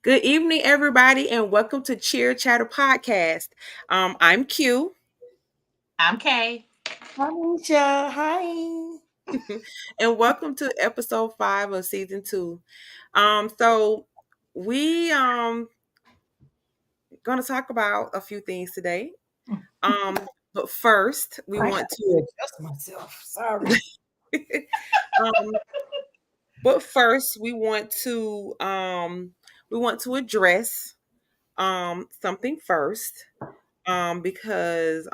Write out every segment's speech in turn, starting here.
Good evening, everybody, and welcome to Cheer Chatter Podcast. I'm Q, I'm Kay. Hi, Nisha. Hi. and welcome to episode 5 of season 2. So we going to talk about a few things today. But first, we I want have to to adjust myself. Sorry. um, but first we want to address something first. Because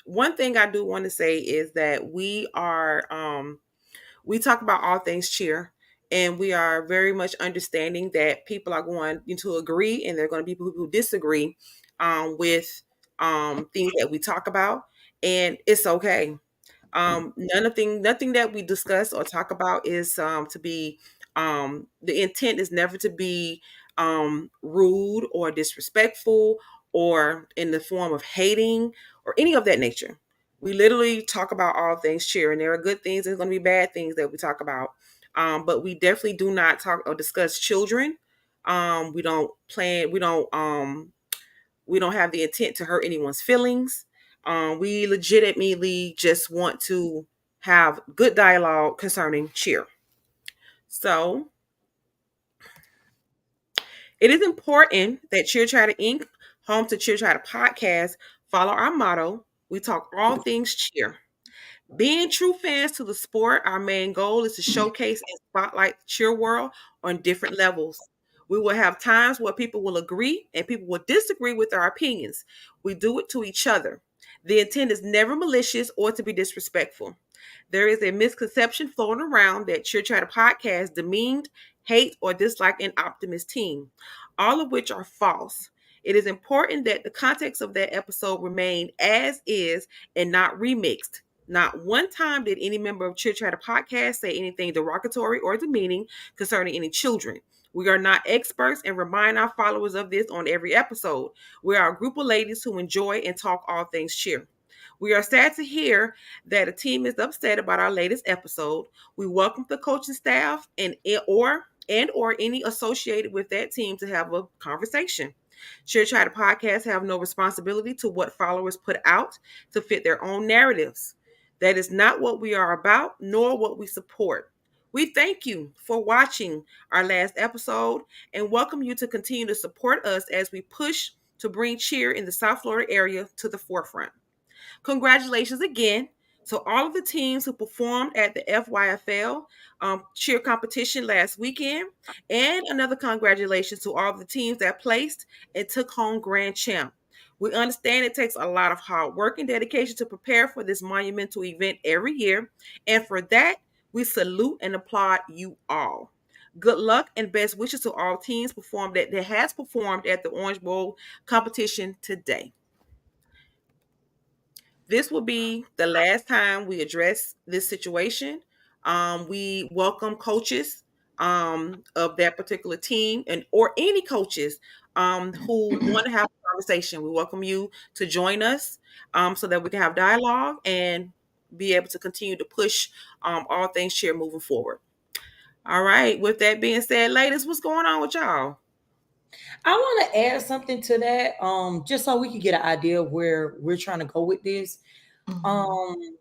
one thing I do want to say is that we talk about all things cheer, and we are very much understanding that people are going to agree, and there are going to be people who disagree with things that we talk about, and it's okay. Nothing that we discuss or talk about is to be the intent is never to be rude or disrespectful or in the form of hating or any of that nature. We literally talk about all things cheer, and there are good things and there's going to be bad things that we talk about. But we definitely do not talk or discuss children. We don't plan. We don't have the intent to hurt anyone's feelings. We legitimately just want to have good dialogue concerning cheer. So it is important that Cheer Chatter Inc., home to Cheer Chatter Podcast, follow our motto. We talk all things cheer. Being true fans to the sport, our main goal is to showcase and spotlight the cheer world on different levels. We will have times where people will agree and people will disagree with our opinions. We do it to each other. The intent is never malicious or to be disrespectful. There is a misconception floating around that Cheer Chatter Podcast demeaned, hate, or dislike an optimist team, all of which are false. It is important that the context of that episode remain as is and not remixed. Not one time did any member of Chit Chatter Podcast say anything derogatory or demeaning concerning any children. We are not experts and remind our followers of this on every episode. We are a group of ladies who enjoy and talk all things cheer. We are sad to hear that a team is upset about our latest episode. We welcome the coaching staff and or any associated with that team to have a conversation. Cheer Chatter Podcasts have no responsibility to what followers put out to fit their own narratives. That is not what we are about, nor what we support. We thank you for watching our last episode and welcome you to continue to support us as we push to bring cheer in the South Florida area to the forefront. Congratulations again to all of the teams who performed at the FYFL cheer competition last weekend, and another congratulations to all of the teams that placed and took home grand champ. We understand it takes a lot of hard work and dedication to prepare for this monumental event every year, and for that, we salute and applaud you all. Good luck and best wishes to all teams that has performed at the Orange Bowl competition today. This will be the last time we address this situation. We welcome coaches of that particular team and or any coaches who want to have a conversation. We welcome you to join us so that we can have dialogue and be able to continue to push all things cheer moving forward. All right. With that being said, ladies, what's going on with y'all? I want to add something to that, just so we can get an idea of where we're trying to go with this. Mhm. Um,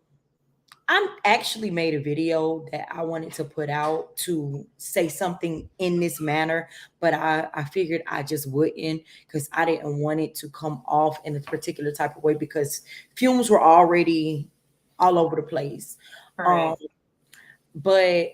I actually made a video that I wanted to put out to say something in this manner, but I figured I just wouldn't because I didn't want it to come off in a particular type of way because fumes were already all over the place. Um, Correct. but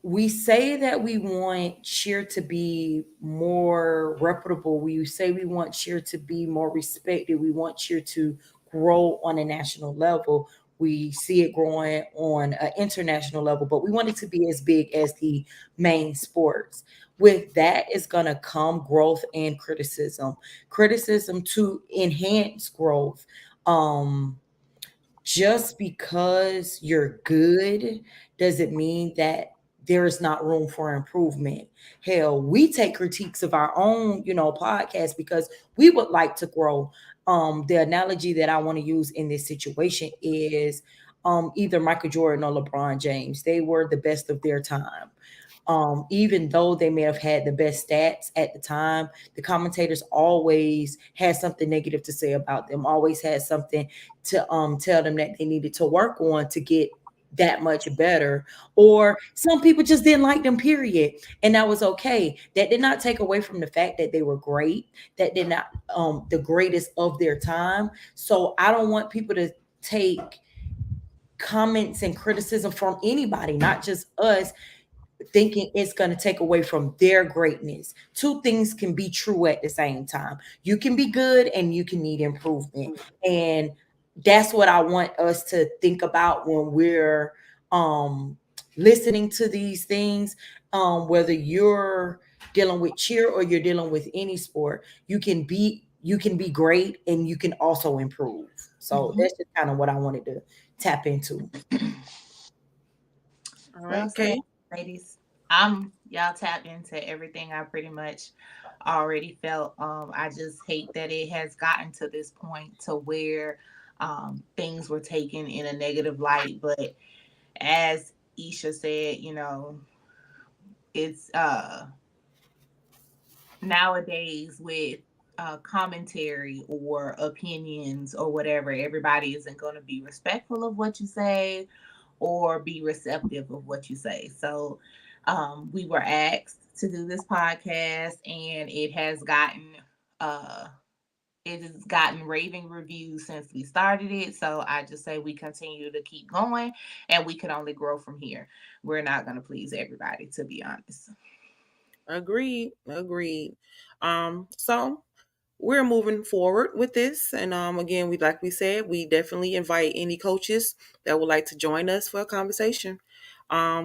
we say that we want cheer to be more reputable. We say we want cheer to be more respected. We want cheer to grow on a national level. We see it growing on an international level, but we want it to be as big as the main sports. With that is going to come growth and criticism. Criticism to enhance growth. Um, just because you're good doesn't mean that there's not room for improvement. Hell, we take critiques of our own, podcast because we would like to grow. The analogy that I want to use in this situation is either Michael Jordan or LeBron James. They were the best of their time. Even though they may have had the best stats at the time, the commentators always had something negative to say about them, always had something to tell them that they needed to work on to get that much better. Or some people just didn't like them, period. And that was okay. That did not take away from the fact that they were great. That did not the greatest of their time. So I don't want people to take comments and criticism from anybody, not just us, thinking it's going to take away from their greatness. Two things can be true at the same time. You can be good and you can need improvement. And that's what I want us to think about when we're listening to these things. Whether you're dealing with cheer or you're dealing with any sport, you can be great and you can also improve. So that's just kind of what I wanted to tap into. All Well right, said, okay. ladies. Y'all tapped into everything I pretty much already felt. I just hate that it has gotten to this point to where things were taken in a negative light. But as Isha said, it's nowadays with commentary or opinions or whatever, everybody isn't going to be respectful of what you say or be receptive of what you say. So we were asked to do this podcast, and uh, it has gotten raving reviews since we started it. So I just say we continue to keep going, and we can only grow from here. We're not going to please everybody, to be honest. Agreed. Agreed. So we're moving forward with this, and again, we said, we definitely invite any coaches that would like to join us for a conversation.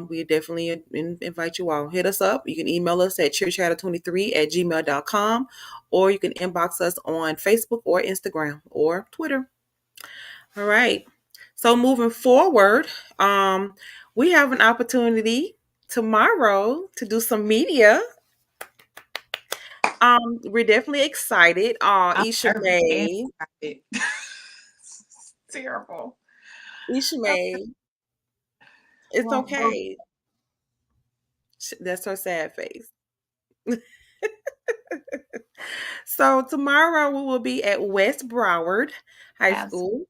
We definitely invite you all. Hit us up. You can email us at cheerchatter23@gmail.com, or you can inbox us on Facebook or Instagram or Twitter. All right. So moving forward, we have an opportunity tomorrow to do some media. We're definitely excited. I'm Isha nervous and May. excited. It's terrible. Isha May. It's Well, okay. That's her sad face. So tomorrow we will be at West Broward High absolutely.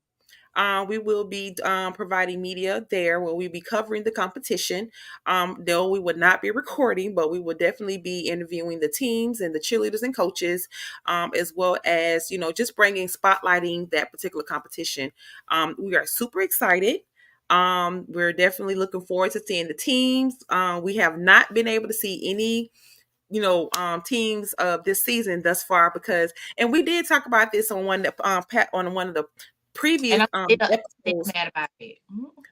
School. We will be providing media there where we'll be covering the competition. Though we would not be recording, but we will definitely be interviewing the teams and the cheerleaders and coaches, as well as, just spotlighting that particular competition. We are super excited. We're definitely looking forward to seeing the teams. We have not been able to see any teams of this season thus far, because, and we did talk about this on one of the And previous I'm still episodes, mad about it.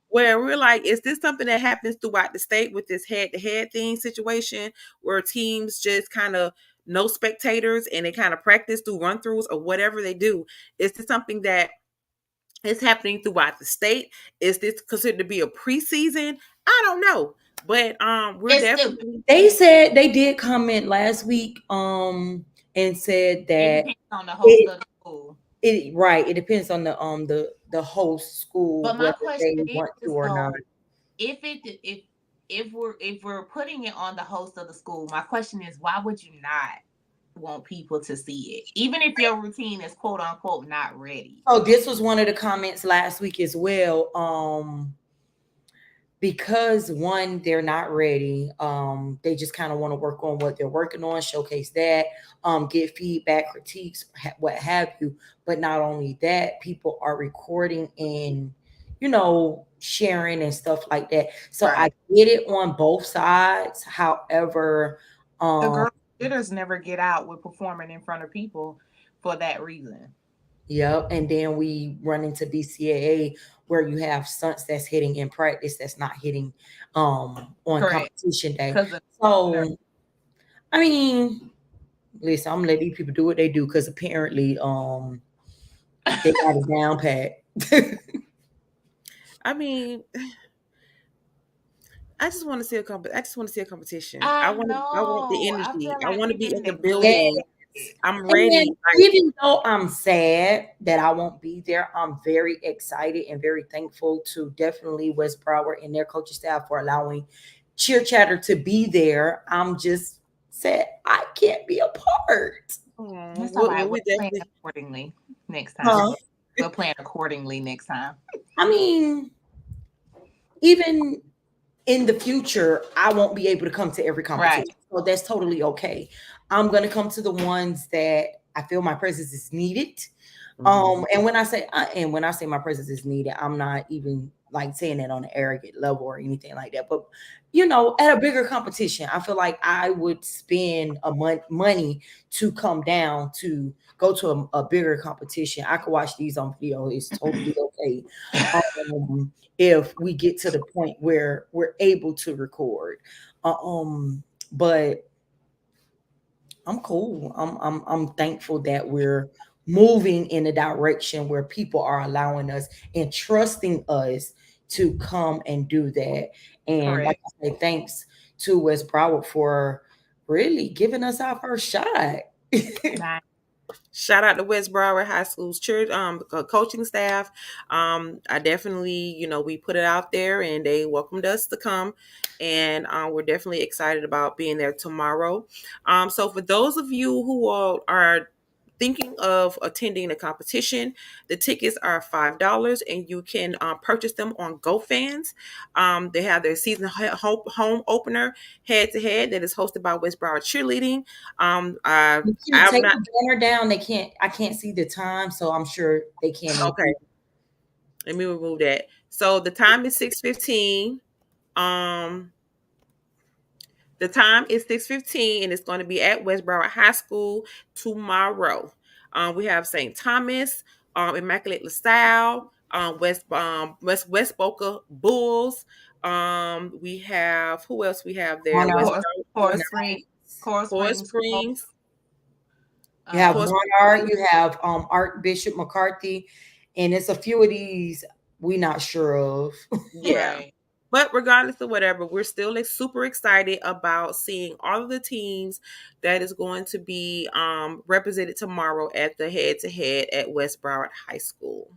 where we're like, is this something that happens throughout the state with this head-to-head thing situation, where teams just kind of no spectators and they kind of practice through run-throughs or whatever they do? Is this something that is happening throughout the state? Is this considered to be a preseason? I don't know, but we're It's stupid. definitely. They said they did comment last week and said It that depends on the host it of the school. right, it depends on the host school But my whether question they want to is or not. though, if it if we're putting it on the host of the school, my question is, why would you not want people to see it, even if your routine is quote unquote not ready? Oh, this was one of the comments last week as well. Because one, they're not ready. They just kind of want to work on what they're working on, showcase that, get feedback, critiques, what have you. But not only that, people are recording and sharing and stuff like that. So I Right. get it on both sides. However, The um, girl jitters never get out with performing in front of people for that reason. yep. And then we run into BCAA where you have stunts that's hitting in practice that's not hitting on Correct. competition day. Because of nerve. So I mean, listen, I'm gonna let these people do what they do because apparently they got it down pat. I mean, I just want to see I just want to see a competition. I I want the know. I energy. feel I like want to we be didn't in the Yeah. building. neglect it. I'm And ready. Like, even though I'm sad that I won't be there, I'm very excited and very thankful to definitely West Broward and their coaching staff for allowing cheer chatter to be there. I'm just said I can't be a part. Oh, That's all right. we We'll plan definitely. accordingly next time. Huh? We'll plan accordingly next time. I mean, even in the future, I won't be able to come to every Right. competition. So that's totally okay. I'm gonna come to the ones that I feel my presence is needed. Mhm. And when I say my presence is needed, I'm not even like saying that on an arrogant level or anything like that. But at a bigger competition, I feel like I would spend money to come down to go to a bigger competition. I could watch these on video. It's totally okay. If we get to the point where we're able to record. But I'm cool. I'm thankful that we're moving in a direction where people are allowing us and trusting us to come and do that. And like Correct. I say, thanks to West Broward for really giving us our first shot. Nice. Shout out to West Broward High School's church coaching staff. I definitely, we put it out there and they welcomed us to come, and we're definitely excited about being there tomorrow. So for those of you who are thinking of attending the competition, the tickets are $5, and you can purchase them on GoFans. They have their season home opener head to head that is hosted by West Broward Cheerleading. You can I'm take not the banner down. I can't see the time, so I'm sure they can't okay. include. Let me remove that. So the time is 6:15. Um, the time is 6:15, and it's going to be at West Broward High School tomorrow. We have St. Thomas, Immaculate LaSalle, West Boca Bulls. We have who else we have there? Monarch, West Coral, Coral Monarch. Spring, Coral Coral Springs. Springs. You have Coral Um, Monarch, Springs. you have Archbishop McCarthy, and it's a few of these we not sure of. Yeah. right. But regardless of whatever, we're still like super excited about seeing all of the teams that is going to be represented tomorrow at the head to head at West Broward High School.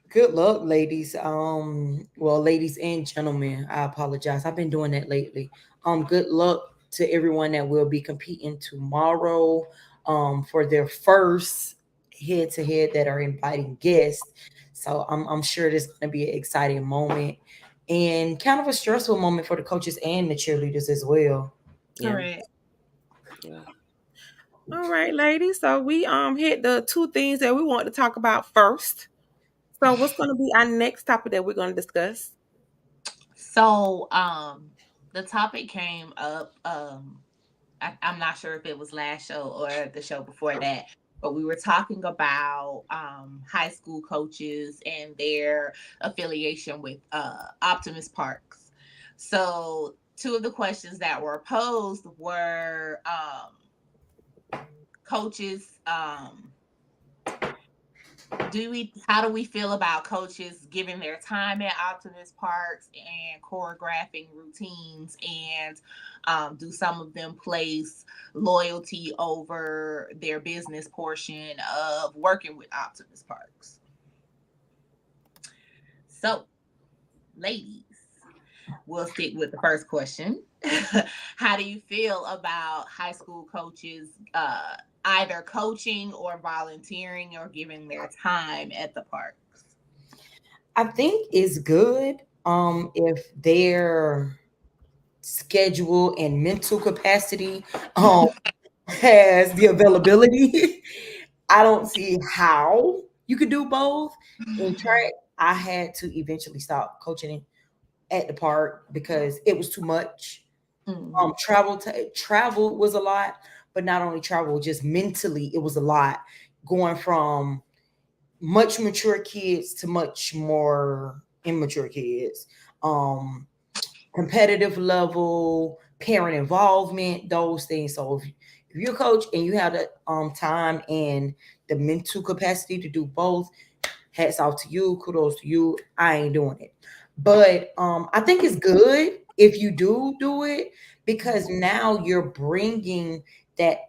Good luck, ladies. Well, ladies and gentlemen, I apologize. I've been doing that lately. Good luck to everyone that will be competing tomorrow. For their first head to head that are inviting guests. So I'm sure this is going to be an exciting moment and kind of a stressful moment for the coaches and the cheerleaders as well. Yeah. Correct. Yeah. All right, ladies. So we hit the two things that we want to talk about first. So what's going to be our next topic that we're going to discuss? So, the topic came up. I'm not sure if it was last show or the show before that, but we were talking about high school coaches and their affiliation with Optimus Parks. So, two of the questions that were posed were coaches. How do we feel about coaches giving their time at Optimus Parks and choreographing routines, and do some of them place loyalty over their business portion of working with Optimus Parks? So, ladies, we'll stick with the first question. How do you feel about high school coaches either coaching or volunteering or giving their time at the parks? I think it's good if their schedule and mental capacity has the availability. I don't see how you could do both. In track, I had to eventually stop coaching at the park because it was too much. Mhm. Travel was a lot, but not only travel, just mentally it was a lot. Going from much mature kids to much more immature kids. Um, Competitive level, parent involvement, those things. So if you're a coach and you have the time and the mental capacity to do both, hats off to you, kudos to you. I ain't doing it. But I think it's good if you do it because now you're bringing that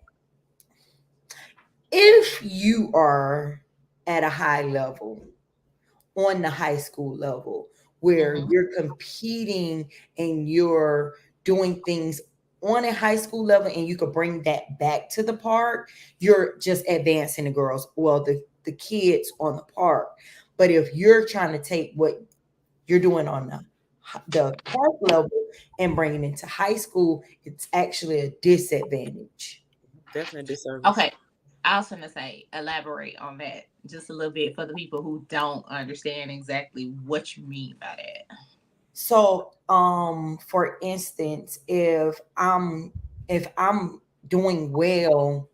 if you are at a high level on the high school level where Mm-hmm. you're competing and you're doing things on a high school level and you could bring that back to the park, you're just advancing the girls, well, the kids on the park. But if you're trying to take what you're doing on the park level and bringing it to high school, it's actually a disadvantage. Definitely a disservice. Okay. I was gonna say, elaborate on that just a little bit for the people who don't understand exactly what you mean by that. So, for instance, if I'm doing well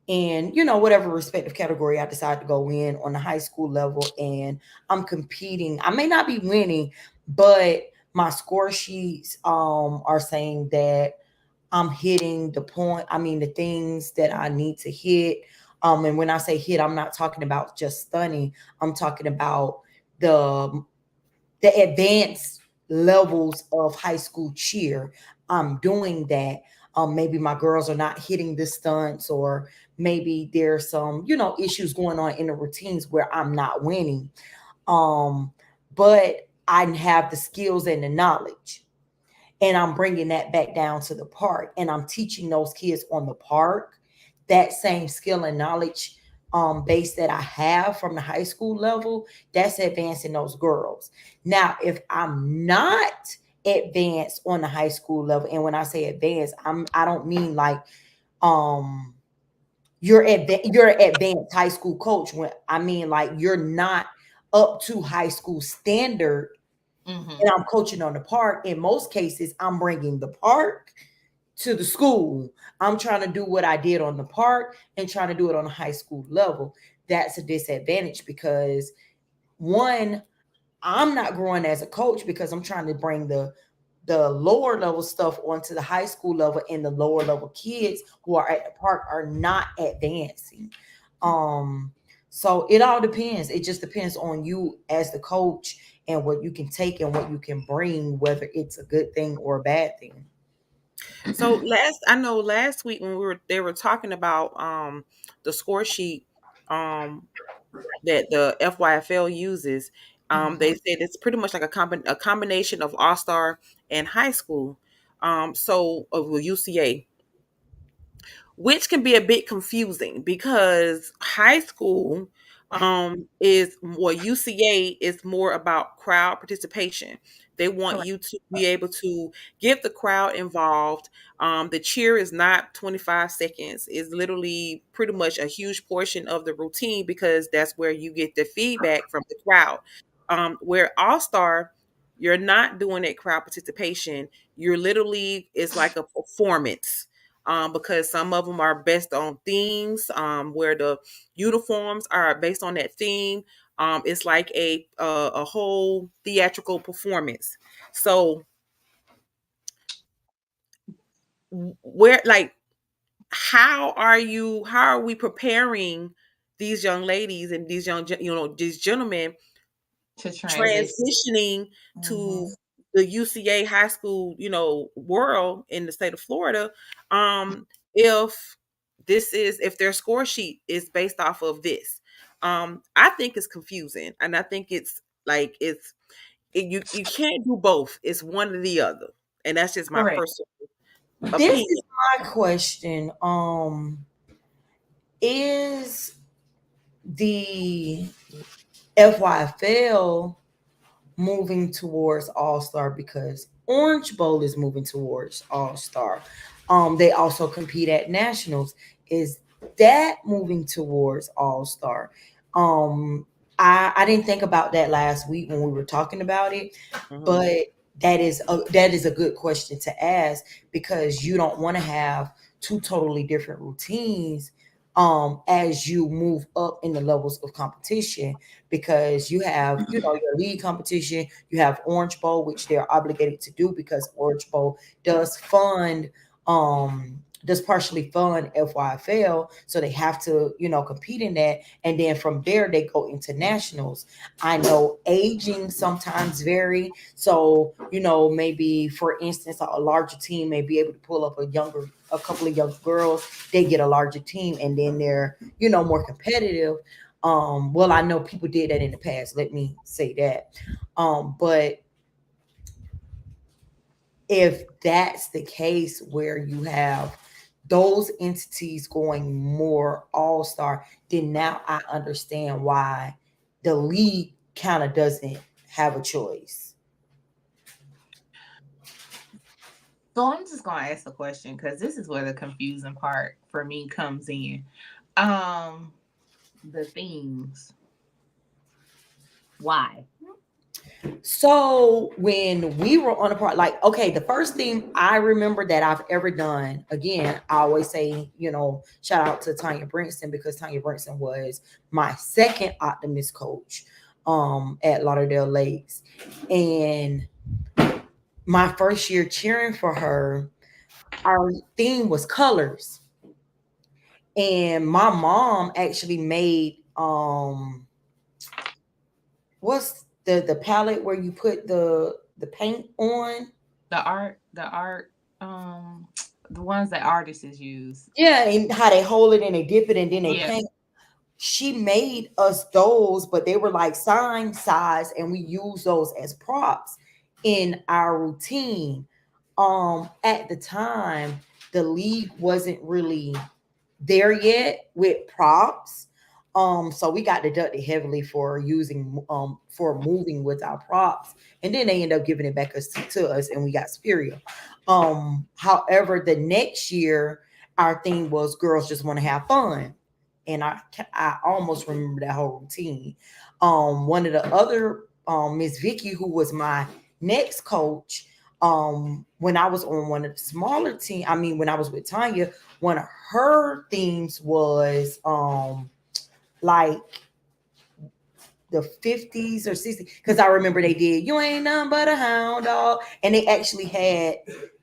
in, whatever respective category I decide to go in on the high school level, and I'm competing, I may not be winning, but my score sheets are saying that I'm hitting the point, I mean the things that I need to hit. And when I say hit, I'm not talking about just stunning. I'm talking about the the advanced levels of high school cheer. I'm doing that. Maybe my girls are not hitting the stunts, or maybe there's some, issues going on in the routines where I'm not winning. Um, but I have the skills and the knowledge, and I'm bringing that back down to the park, and I'm teaching those kids on the park that same skill and knowledge base that I have from the high school level. That's advancing those girls. Now, if I'm not advanced on the high school level, and when I say advanced, I don't mean like um you're an advanced high school coach. When I mean like you're not up to high school standard, Mm-hmm. and I'm coaching on the park. In most cases, I'm bringing the park to the school. I'm trying to do what I did on the park and trying to do it on a high school level. That's a disadvantage because, one, I'm not growing as a coach because I'm trying to bring the lower level stuff onto the high school level, and the lower level kids who are at the park are not advancing. Um, so it all depends. It just depends on you as the coach and what you can take and what you can bring, whether it's a good thing or a bad thing. So I know last week when they were talking about the score sheet um that the FYFL uses, they Mm-hmm. said it's pretty much like a combination of All Star and high school. So of UCA, which can be a bit confusing because high school is well UCA is more about crowd participation. They want Correct. you to be able to get the crowd involved. The cheer is not 25 seconds. It's literally pretty much a huge portion of the routine because that's where you get the feedback from the crowd. Where All Star, you're not doing that crowd participation. You're literally, it's like a performance, because some of them are based on themes, where the uniforms are based on that theme. It's like a whole theatrical performance. So where like how are we preparing these young ladies and these these gentlemen To transition. transitioning to Mm-hmm. the UCA high school, world in the state of Florida, if if their score sheet is based off of this. I think it's confusing, and I think it's like you can't do both. It's one or the other, and that's just my Correct. personal This opinion. is my question. Is the FYFL moving towards All Star because Orange Bowl is moving towards All Star? They also compete at nationals. Is that moving towards All Star? Um, I didn't think about that last week when we were talking about it, Mhm. but that is a good question to ask, because you don't want to have two totally different routines as you move up in the levels of competition, because you have, your league competition, you have Orange Bowl, which they're obligated to do because Orange Bowl does fund does partially fund FYFL, so they have to, compete in that, and then from there they go into nationals. I know aging sometimes vary, so maybe for instance a larger team may be able to pull up a couple of young girls, they get a larger team, and then they're more competitive. Well, I know people did that in the past. Let me say that. But if that's the case where you have those entities going more all star, then now I understand why the league kind of doesn't have a choice. So I'm just gonna ask a question because this is where the confusing part for me comes in. Um, the themes. Why? So when we were on a part, like, okay, the first thing I remember that I've ever done, again, I always say, shout out to Tanya Brinson, because Tanya Brinson was my second Optimist coach at Lauderdale Lakes. And my first year cheering for her, our theme was colors. And my mom actually made what's the palette where you put the paint on? The art, um, the ones that artists use. Yeah, and how they hold it and they dip it and then they Yeah. paint. She made us those, but they were like sign size, and we use those as props in our routine. At the time, the league wasn't really there yet with props. So we got deducted heavily for using for moving with our props, and then they end up giving it back to us, and we got superior. However, the next year our theme was girls just want to have fun, and I almost remember that whole routine. One of the other Miss Vicky, who was my next coach, when I was on one of the smaller team, I mean when I was with Tanya, one of her themes was like the 50s or 60s, because I remember they did "You Ain't Nothing But a Hound Dog," and they actually had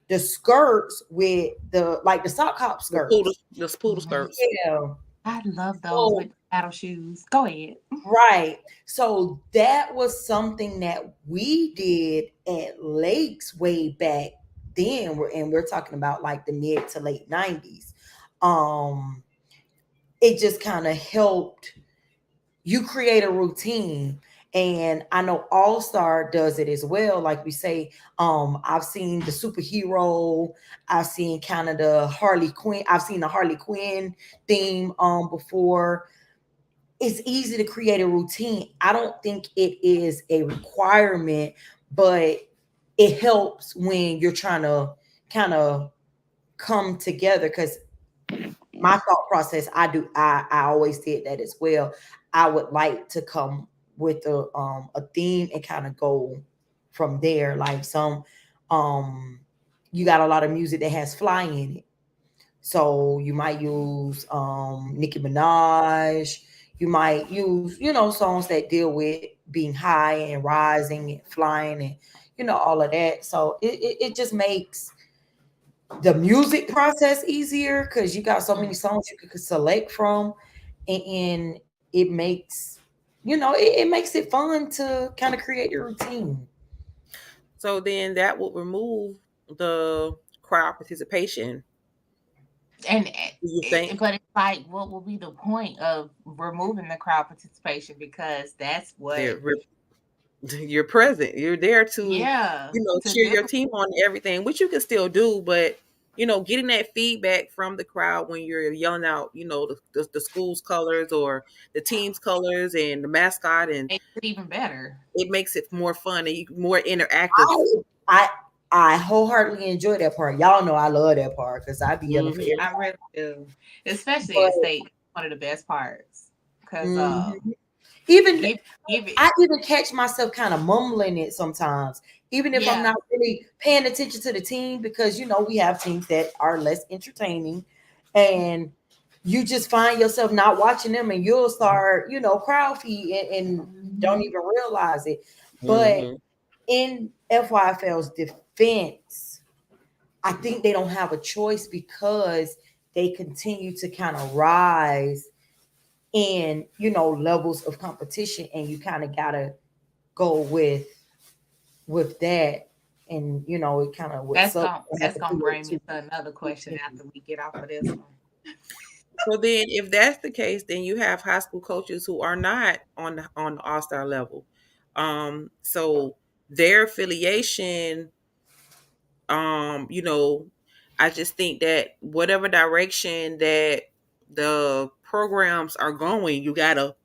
the skirts with the sock hop skirts. The poodle Mhm. skirts. Yeah. I love those So with battle shoes. Go ahead. right. So that was something that we did at Lakes way back then. And we're talking about like the mid to late 90s. Um, it just kind of helped you create a routine. And I know All Star does it as well. Like we say, I've seen the superhero, I've seen kind of the Harley Quinn, I've seen the Harley Quinn theme before. It's easy to create a routine. I don't think it is a requirement, but it helps when you're trying to kind of come together. Because my thought process, I always did that as well. I would like to come with a theme and kind of go from there. Like um you got a lot of music that has fly in it. So you might use Nicki Minaj. You might use, songs that deal with being high and rising and flying and, all of that. So it just makes the music process easier because you got so many songs you could select from. And it makes, it makes it fun to kind of create your routine. So then that would remove the crowd participation. And Do you think but it's like, what will be the point of removing the crowd participation? Because that's what, they're you're present. You're there to, yeah, to cheer do. your team on and everything, which you can still do, but getting that feedback from the crowd when you're yelling out, the school's colors or the team's colors and the mascot, and Makes it even better. it makes it more fun and more interactive. I I wholeheartedly enjoy that part. Y'all know I love that part because I be yelling for Hmm. I everybody. really do, especially at But state. One of the best parts, because mhm. even give it, I even catch myself kind of mumbling it sometimes, even if I'm yeah. not really paying attention to the team, because we have teams that are less entertaining, and you just find yourself not watching them, and you'll start, crowd feed and don't Mhm. even realize it. But Hmm. in FYFL's defense, I think they don't have a choice because they continue to kind of rise in, levels of competition, and you kind of gotta go with that. And it kind of would suck to have That's to gonna do it bring me too. to another question after we get off of this one. So then, if that's the case, then you have high school coaches who are not on the All Star level. So their affiliation, you know, I just think that whatever direction that the programs are going, you gotta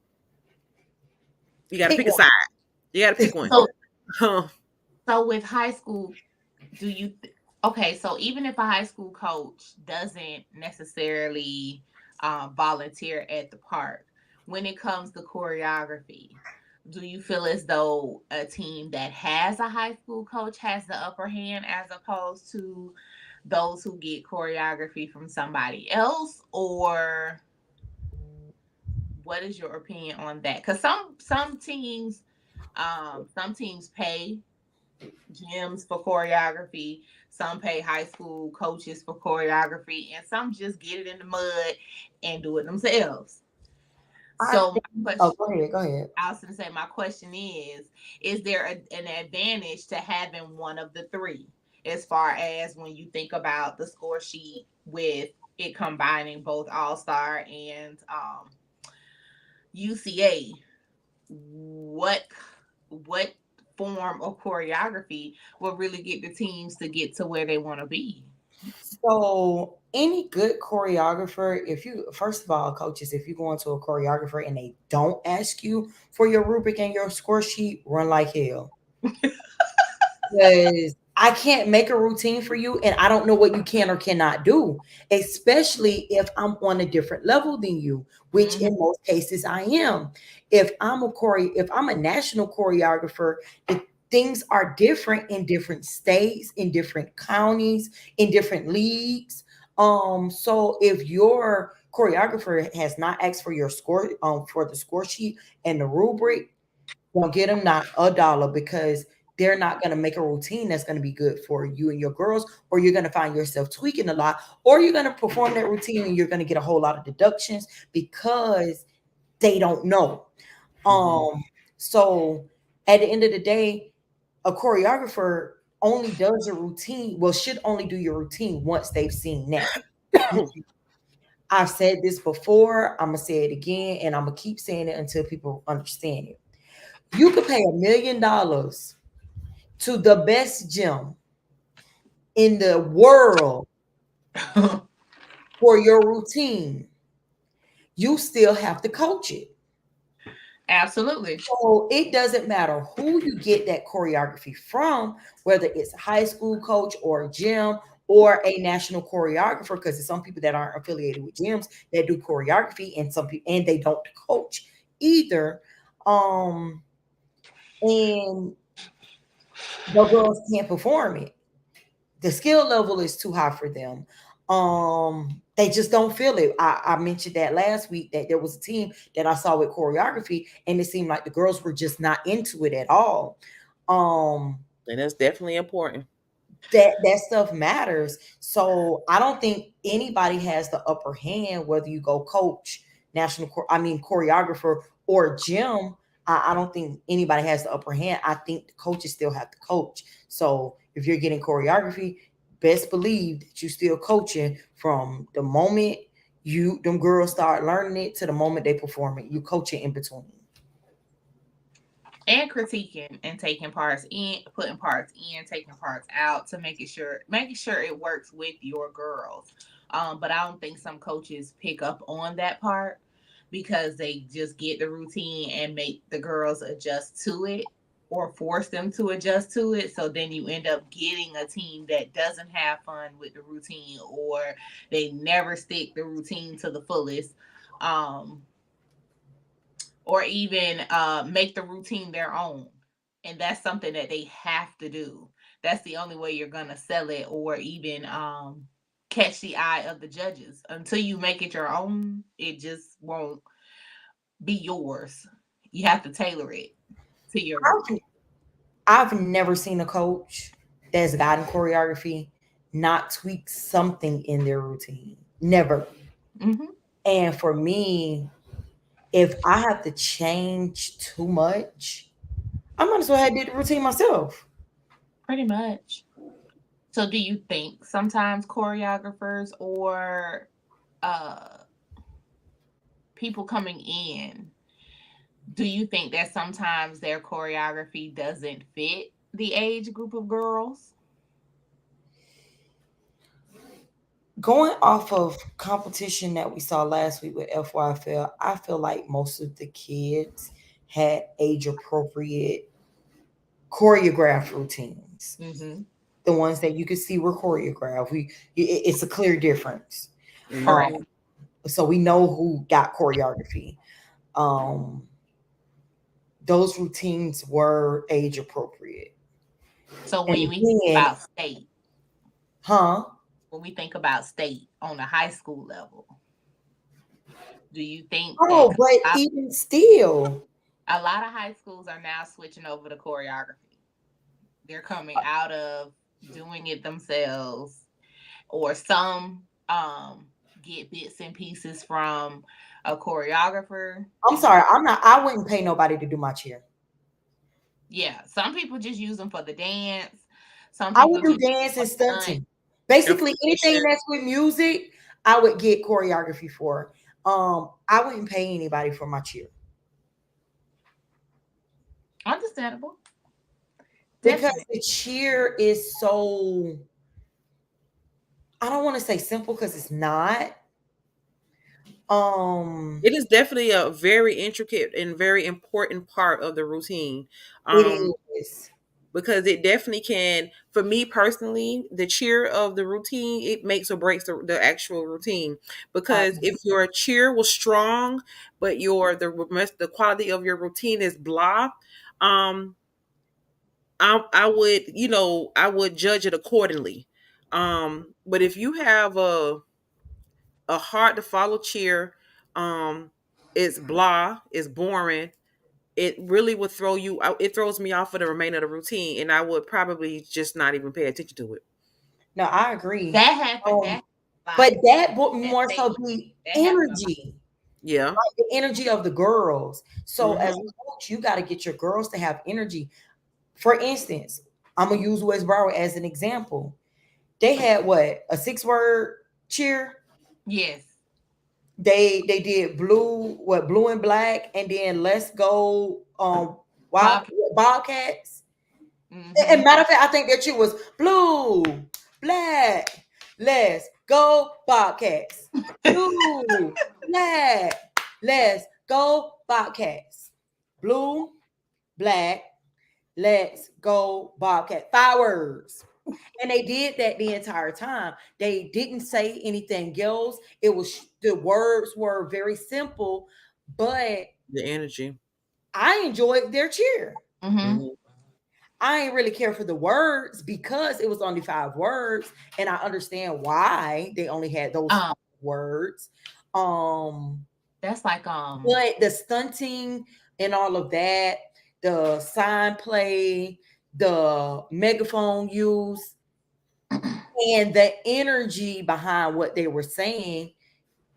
Pick pick a one. side. You gotta pick one. So, Um, so with high school, do you? Okay, so even if a high school coach doesn't necessarily volunteer at the park, when it comes to choreography, do you feel as though a team that has a high school coach has the upper hand as opposed to those who get choreography from somebody else, or what is your opinion on that? Because some teams pay gyms for choreography, some pay high school coaches for choreography, and some just get it in the mud and do it themselves. I So think. my Oh, question, go ahead. Go ahead. I was going to say, my question is there an advantage to having one of the three, as far as when you think about the score sheet with it combining both All Star and UCA? What form of choreography will really get the teams to get to where they want to be? So, any good choreographer, if you, first of all, coaches, if you go into a choreographer and they don't ask you for your rubric and your score sheet, run like hell. Because I can't make a routine for you and I don't know what you can or cannot do, especially if I'm on a different level than you, which Mm-hmm. in most cases I am. If I'm a national choreographer, the things are different in different states, in different counties, in different leagues. So if your choreographer has not asked for your score, for the score sheet and the rubric, don't get them not a dollar, because they're not going to make a routine that's going to be good for you and your girls, or you're going to find yourself tweaking a lot, or you're going to perform that routine and you're going to get a whole lot of deductions because they don't know. mhm. Um, so at the end of the day, a choreographer only does a routine, well, should only do your routine once they've seen that. I've said this before, I'm gonna say it again, and I'm gonna keep saying it until people understand it. You could pay $1 million to the best gym in the world for your routine. You still have to coach it. Absolutely. So it doesn't matter who you get that choreography from, whether it's a high school coach or a gym or a national choreographer, because there's some people that aren't affiliated with gyms that do choreography, and some people and they don't coach either. Um, and the girls can't perform it. The skill level is too high for them. They just don't feel it. I mentioned that last week that there was a team that I saw with choreography, and it seemed like the girls were just not into it at all. Um, And that's definitely important. that stuff matters. So I don't think anybody has the upper hand, whether you go coach, choreographer or gym. I don't think anybody has the upper hand. I think the coaches still have to coach. So if you're getting choreography, best believe that you still coaching from the moment you them girls start learning it to the moment they perform it. You coaching in between. And critiquing and taking parts in, putting parts in, taking parts out to making sure it works with your girls. But I don't think some coaches pick up on that part because they just get the routine and make the girls adjust to it or force them to adjust to it. So then you end up getting a team that doesn't have fun with the routine, or they never stick the routine to the fullest. Um, or even make the routine their own. And that's something that they have to do. That's the only way you're going to sell it, or even catch the eye of the judges. Until you make it your own, it just won't be yours. You have to tailor it to your girl. I've, I've never seen a coach that's gotten choreography not tweak something in their routine. Never. Hmm. And for me, if I have to change too much, I might as well have did the routine myself. Pretty much. So, do you think sometimes choreographers or uh, people coming in, do you think that sometimes their choreography doesn't fit the age group of girls? Going off of competition that we saw last week with FYFL, I feel like most of the kids had age appropriate choreographed routines. Mm-hmm. The ones that you could see were choreographed. It's a clear difference. Correct. Mhm. So we know who got choreography. Um, those routines were age appropriate. So And when we think again, about state, huh? when we think about state on the high school level, do you think that Oh, but even still, a lot of high schools are now switching over to choreography? They're coming out of doing it themselves, or some get bits and pieces from a choreographer. I'm sorry, I wouldn't pay nobody to do my cheer. Yeah, some people just use them for the dance. Some I would people do just dance and stunt. stunting. Basically, anything Information. that's with music, I would get choreography for. I wouldn't pay anybody for my cheer Understandable. because Definitely. the cheer is so. I don't want to say simple because it's not. Um, It is definitely a very intricate and very important part of the routine. it Um, is. because it definitely can, for me personally, the cheer of the routine, it makes or breaks the actual routine. I, Because if your cheer was strong, but the quality of your routine is blah, um, I would, I would judge it accordingly. But if you have a hard to follow cheer, um, it's blah, it's boring, it really would it throws me off for the remainder of the routine, and I would probably just not even pay attention to it. no, I agree. That happened. That a lot. But that would That more so state. be That happened a lot. energy, Yeah. the energy of the girls. So as Hmm. a coach, you got to get your girls to have energy. For instance, I'm gonna use Westboro as an example. They had what, a 6 word cheer. Yes. They did blue and black, and then let's go wild Bob. Bobcats. And Mm-hmm. matter of fact, I think their cheer was blue, black, let's go Bobcats. Blue, black, let's go Bobcats. Blue, black, let's go Bobcat. 5 words. And they did that the entire time. They didn't say anything else. It was, the words were very simple, but The energy. I enjoyed their cheer. Mm-hmm. Hmm. I ain't really care for the words because it was only 5 words, and I understand why they only had those Um, 5 words. Um, that's like but the stunting and all of that, the sign play, the megaphone use, and the energy behind what they were saying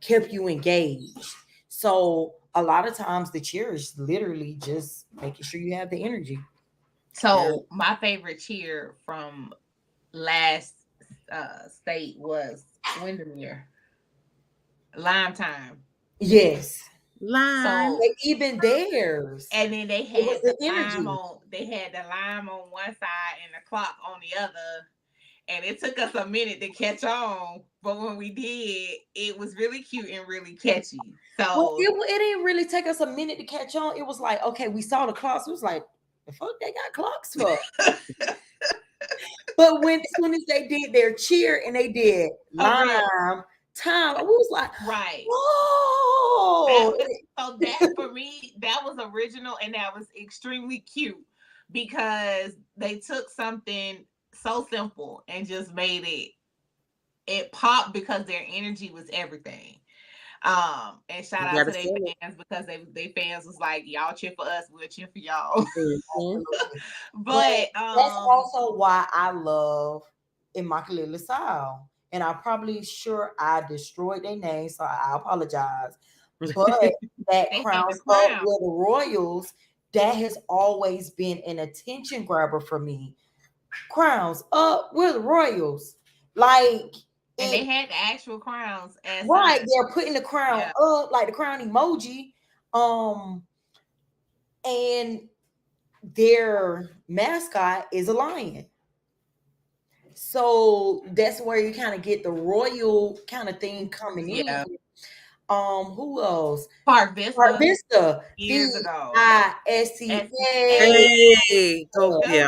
kept you engaged. So a lot of times the cheer is literally just making sure you have the energy. Yeah. So my favorite cheer from last state was Windermere, Lime Time. Yes. Lime. So But even theirs, and then it was the energy. they had the lime on one side and the clock on the other. And it took us a minute to catch on, but when we did, it was really cute and really catchy. Well, So it didn't really take us a minute to catch on. It was like, okay, we saw the clocks. It was like, the fuck they got clocks for? But when, as soon as they did their cheer and they did okay, lime time, we was like, right. whoa. So that for me, that was original and that was extremely cute because they took something so simple and just made it pop because their energy was everything. And shout You out gotta to their feel it. fans because they fans was like, y'all cheer for us, we'll cheer for y'all. Hmm. But But that's also why I love Immaculate LaSalle. And I'm probably sure I destroyed their name, so I apologize. But that they had the Crowns Up crown. with the Royals, that has always been an attention grabber for me. Crowns Up with the Royals. Like, And they it had the actual crowns as right, signs. they're putting the crown Yeah. up, like the crown emoji. Um, and their mascot is a lion. So that's where you kind of get the royal kind of thing coming in. Yeah. Who else? Park Art Vista Vista, years ago. VISTA. SEA. Hey, go Uh, Go yeah.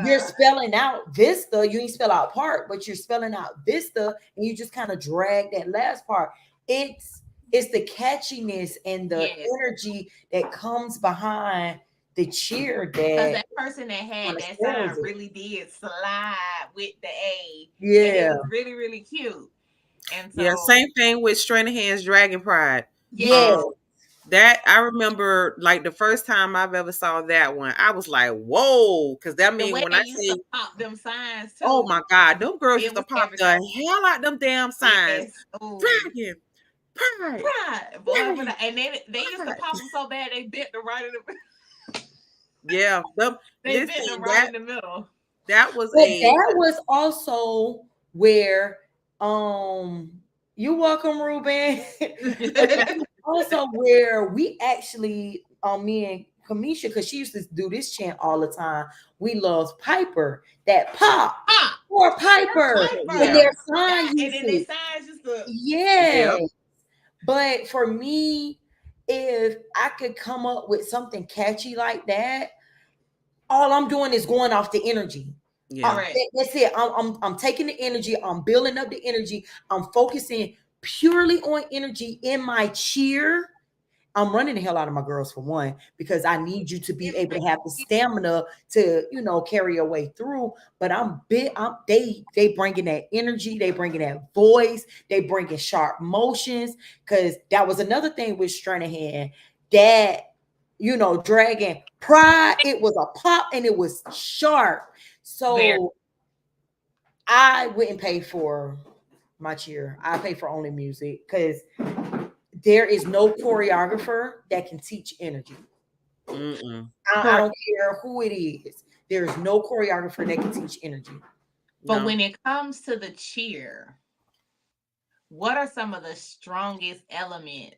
You're Vista. spelling out Vista. You ain't spell out part, but you're spelling out Vista, and you just kind of drag that last part. It's it's the catchiness and the Yes. energy that comes behind the cheer Because that that person that kind had of that sells sign it. really did slide with the A. And it Yeah, was really, really cute. And Yeah, so, same thing with Stranahan's Dragon Pride. yeah. yes, Um, that I remember like the first time I've ever saw that one, I was like, whoa, because that the mean way when they I used to say, pop them signs oh too, my God, them girls it used to was pop the everything. hell out them damn signs. Yes. Oh, Dragon, pride, right. Boy, dragon, and then they used to pride. pop them so bad they bent them right in the Yeah, them, they listen, bent them right that in the middle. that was But a that was also where um you're welcome, Ruben. But that was also where we actually me and Kamisha, because she used to do this chant all the time. We love Piper, that pop Pop or Piper. And yeah, their Piper. sign That and then they usage. signs just to yeah. Yeah. But for me, if I could come up with something catchy like that, all I'm doing is going off the energy. Yeah. correct. That's it. I'm taking the energy. I'm building up the energy. I'm focusing purely on energy in my cheer. I'm running the hell out of my girls for one because I need you to be able to have the stamina to carry your way through. But they bringing that energy. They bringing that voice. They bringing sharp motions because that was another thing with Stranahan that Dragon Pride. It was a pop and it was sharp. Very. So I wouldn't pay for my cheer. I pay for only music because there is no choreographer that can teach energy. Mm-mm. I Correct. don't care who it is. There is no choreographer that can teach energy. But No. when it comes to the cheer, what are some of the strongest elements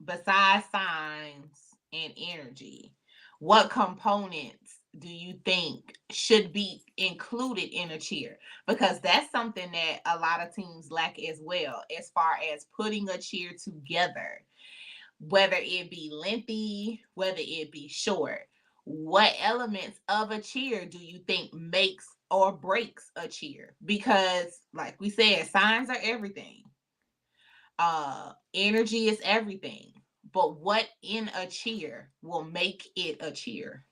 besides signs and energy? What components do you think should be included in a cheer? Because that's something that a lot of teams lack as well, as far as putting a cheer together, whether it be lengthy, whether it be short. What elements of a cheer do you think makes or breaks a cheer? Because, like we said, signs are everything, energy is everything. But what in a cheer will make it a cheer?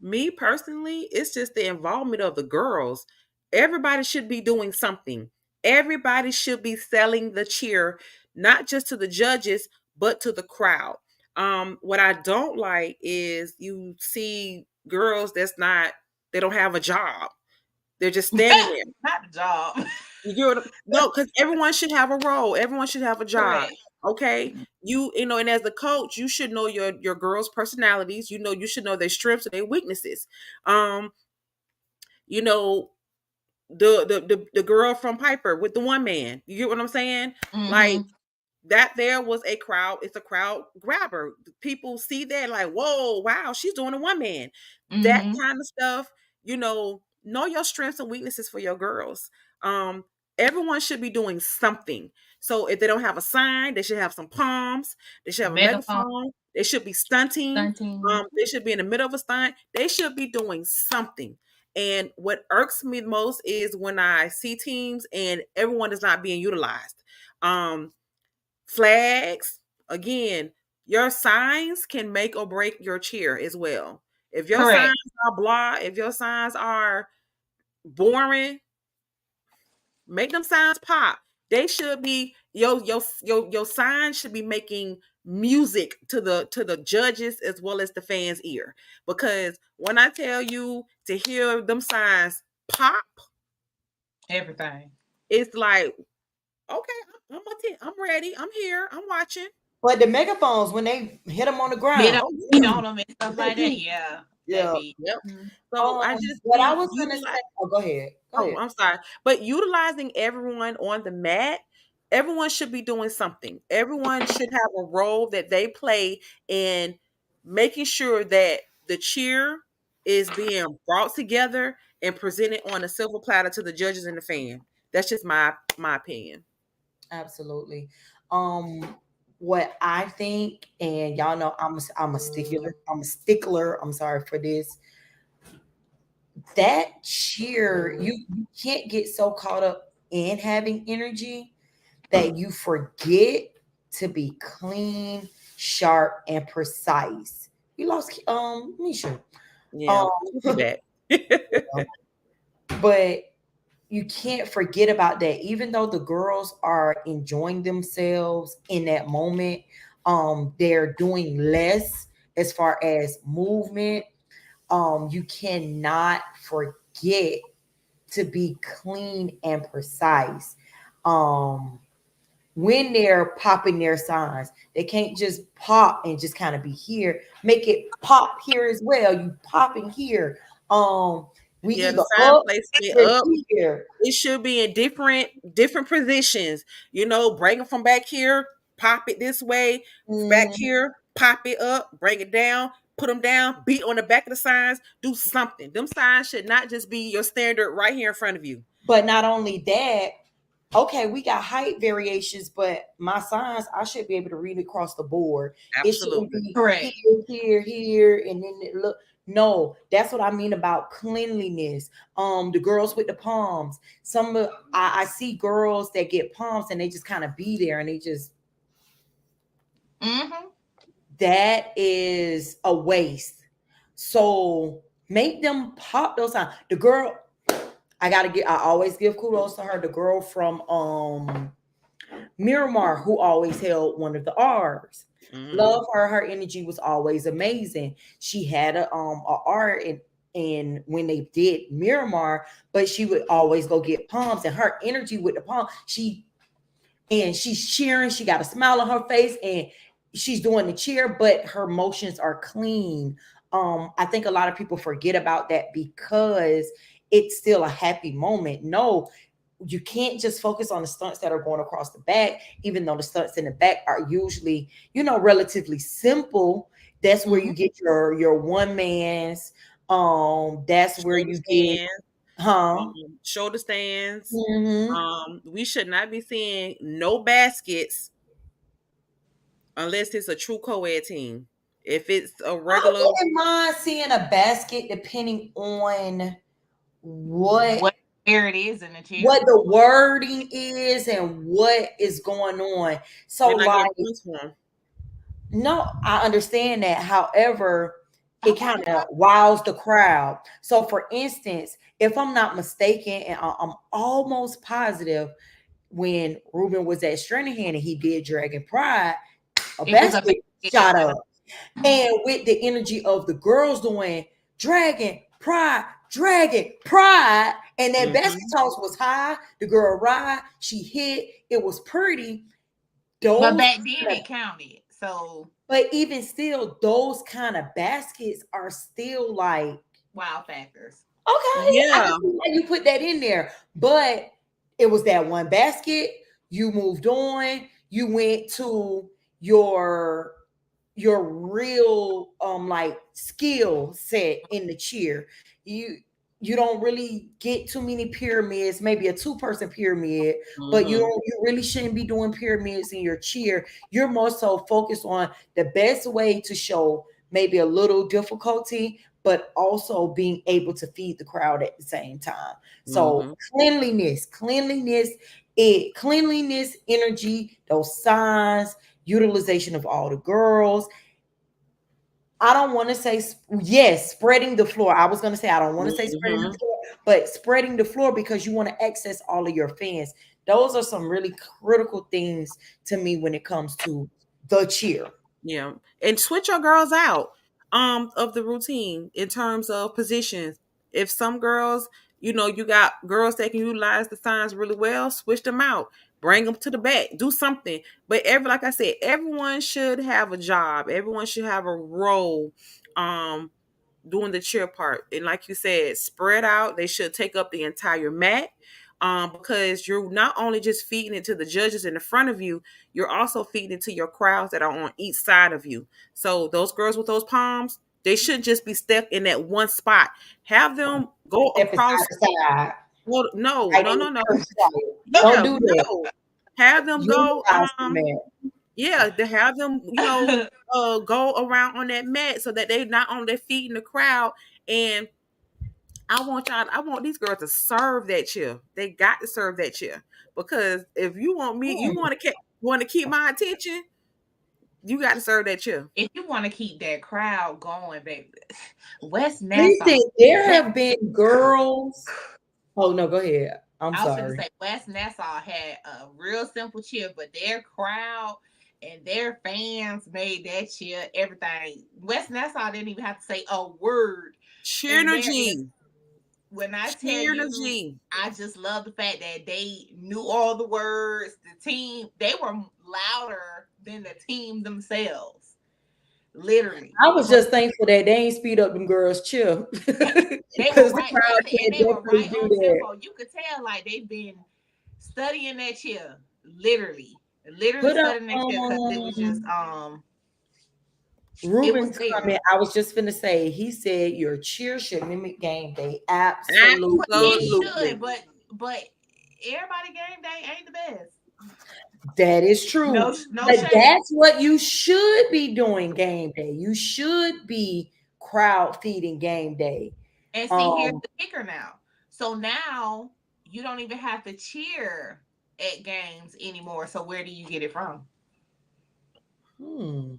Me personally, it's just the involvement of the girls. Everybody should be doing something. Everybody should be selling the cheer, not just to the judges, but to the crowd. What I don't like is you see girls they don't have a job. They're just standing there. Not the job. You get what no, because everyone should have a role. Everyone should have a job. Correct. Okay. And as the coach, you should know your girls' personalities. You should know their strengths and their weaknesses. Um, you know, the girl from Piper with the one man. You get what I'm saying? Like Mm-hmm. that there was a crowd, it's a crowd grabber. People see that like, whoa, wow, she's doing a one man. That Mm-hmm. kind of stuff, know your strengths and weaknesses for your girls. Um, Everyone should be doing something. So if they don't have a sign, they should have some palms, they should A have a megaphone, megaphone, they should be stunting, stunting. they should be in the middle of a stunt, they should be doing something. And what irks me the most is when I see teams and everyone is not being utilized. Um, Flags, again, your signs can make or break your cheer as well. If your signs Correct. are blah, if your signs are boring, make them signs pop. They should be your signs should be making music to the judges as well as the fans' ear. Because when I tell you to hear them signs pop, Everything. it's like, okay, I'm ready. I'm here. I'm watching. But the megaphones, when they hit them on the Hit ground, on, Oh hit yeah. on them and stuff like that. Yeah. Yeah. baby. Yep. Mhm. So I just What I think was gonna say. Oh, go ahead. Go oh, ahead. I'm sorry. But utilizing everyone on the mat, everyone should be doing something. Everyone should have a role that they play in making sure that the cheer is being brought together and presented on a silver platter to the judges and the fan. That's just my opinion. Absolutely. What I think, and y'all know I'm a stickler. I'm a stickler. I'm sorry for this. That cheer, you can't get so caught up in having energy that you forget to be clean, sharp, and precise. We lost Misha. Yeah, Um, she'll be back. but you can't forget about that. Even though the girls are enjoying themselves in that moment, they're doing less as far as movement. You cannot forget to be clean and precise. Um, when they're popping their signs, they can't just pop and just kind of be here. Make it pop here as well. You popping here. We Yeah, the either sign up placement here, up. here. It should be in different positions. Bring it from back here, pop it this way, back Mhm. here, pop it up, bring it down, put them down, beat on the back of the signs, do something. Them signs should not just be your standard right here in front of you. But not only that, okay, we got height variations, but my signs, I should be able to read across the board. It shouldn't Absolutely. be here, Correct. here, here, and then it look. No, that's what I mean about cleanliness. The girls with the palms. I see girls that get palms and they just kind of be there and they just Hmm. that is a waste. So make them pop those signs. The girl, I always give kudos to her. The girl from Miramar, who always held one of the R's. Hmm. Love her. Her energy was always amazing. She had a R and when they did Miramar, but she would always go get palms and her energy with the palm. She's cheering. She got a smile on her face and she's doing the cheer, but her motions are clean. I think a lot of people forget about that because it's still a happy moment. No, you can't just focus on the stunts that are going across the back, even though the stunts in the back are usually, relatively simple. That's where Hmm. you get your one man's. That's where Shoulder you get, stands, huh? shoulder stands. Hmm. We should not be seeing no baskets unless it's a true co-ed team. If it's a I regular, wouldn't mind seeing a basket depending on what Where it is in the chair. what the wording is and what is going on. So they're not like getting points for them. no, I understand that. However, it Okay. kind of wows the crowd. So, for instance, if I'm not mistaken, and I'm almost positive when Ruben was at Stranahan and he did Dragon Pride, a It was a basket basket that shot went up. up. And with the energy of the girls doing Dragon Pride, and that basket Hmm. toss was high, the girl ride, she hit, it was pretty. But Those back then kind of it counted. So But even still, those kind of baskets are still like, wow factors. okay, I can Yeah. see why you put that in there. But it was that one basket. You moved on. You went to your your real like skill set in the cheer. You don't really get too many pyramids, maybe a two-person pyramid, but Hmm. you really shouldn't be doing pyramids in your cheer. You're more so focused on the best way to show maybe a little difficulty, but also being able to feed the crowd at the same time. So Hmm. cleanliness, energy, those signs, utilization of all the girls. I don't want to say yes, spreading the floor. I was going to say I don't want to say spreading the Hmm. floor, but spreading the floor because you want to access all of your fans. Those are some really critical things to me when it comes to the cheer. Yeah. And switch your girls out of the routine in terms of positions. If some girls, you got girls that can utilize the signs really well, switch them out. Bring them to the back. Do something. But like I said, everyone should have a job. Everyone should have a role. Um doing the cheer part. And like you said, spread out. They should take up the entire mat. Because you're not only just feeding it to the judges in the front of you, you're also feeding it to your crowds that are on each side of you. So those girls with those palms, they shouldn't just be stuck in that one spot. Have them go Step side across. to side. Well, no, Right no, in no, the no. first side. Don't Yeah, do that. no. Have them go. Utilize the mat. Yeah, to have them, go around on that mat so that they not only feeding the crowd. And I want these girls to serve that cheer. They got to serve that cheer because if you want me, you Hmm. want to keep my attention, you got to serve that cheer. If you want to keep that crowd going, baby, West Listen, Nassau. there West, have been girls. Oh no, go ahead. I'm I was going to sorry. say West Nassau had a real simple cheer, but their crowd and their fans made that cheer everything. West Nassau didn't even have to say a word, and there is, Cheernergy. when I tell you, Cheernergy. I just love the fact that they knew all the words. The team, they were louder than the team themselves, literally. I was just thankful that they ain't speed up them girls' chill. They were Because the right, crowd listen, and can they were definitely right do on that. tempo. You could tell like they've been studying that chair, literally, literally Put up studying that chair because it was just it was Ruben's there. comment. I was just gonna say, he said your cheer should mimic game day. Absolutely. It Absolutely. should, but everybody game day ain't the best. That is true. No But shade. that's what you should be doing game day. You should be crowd feeding game day. And see, here's Um, the kicker now. So now you don't even have to cheer at games anymore. So where do you get it from? hmm.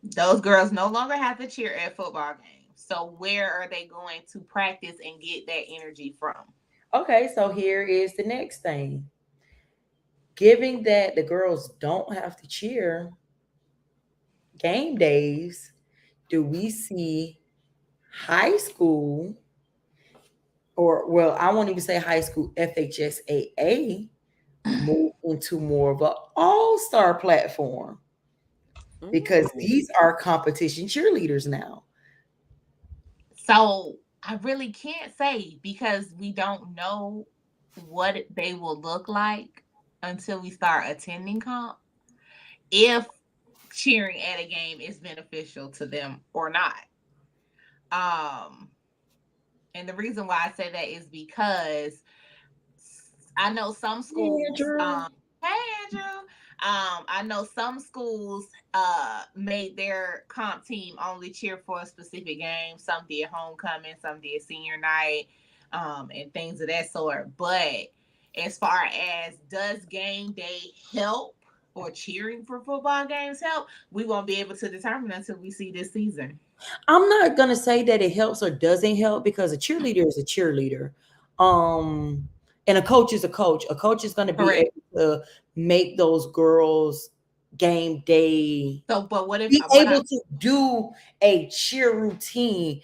Those girls no longer have to cheer at football games. So where are they going to practice and get that energy from? Okay, so here is the next thing. Given that the girls don't have to cheer game days, do we see high school, or well, I won't even say high school, FHSAA move into more of an all-star platform? Because Ooh. these are competition cheerleaders now. So I really can't say because we don't know what they will look like until we start attending comp. If cheering at a game is beneficial to them or not. Um, and the reason why I say that is because I know some Hey, schools. Andrew. Hey Andrew. I know some schools made their comp team only cheer for a specific game. Some did homecoming, some did senior night, and things of that sort. But as far as does game day help or cheering for football games help, we won't be able to determine until we see this season. I'm not gonna say that it helps or doesn't help because a cheerleader is a cheerleader. Um, and a coach is a coach. A coach is gonna be Correct. able to make those girls game day, So, but what if be what I able to do a cheer routine.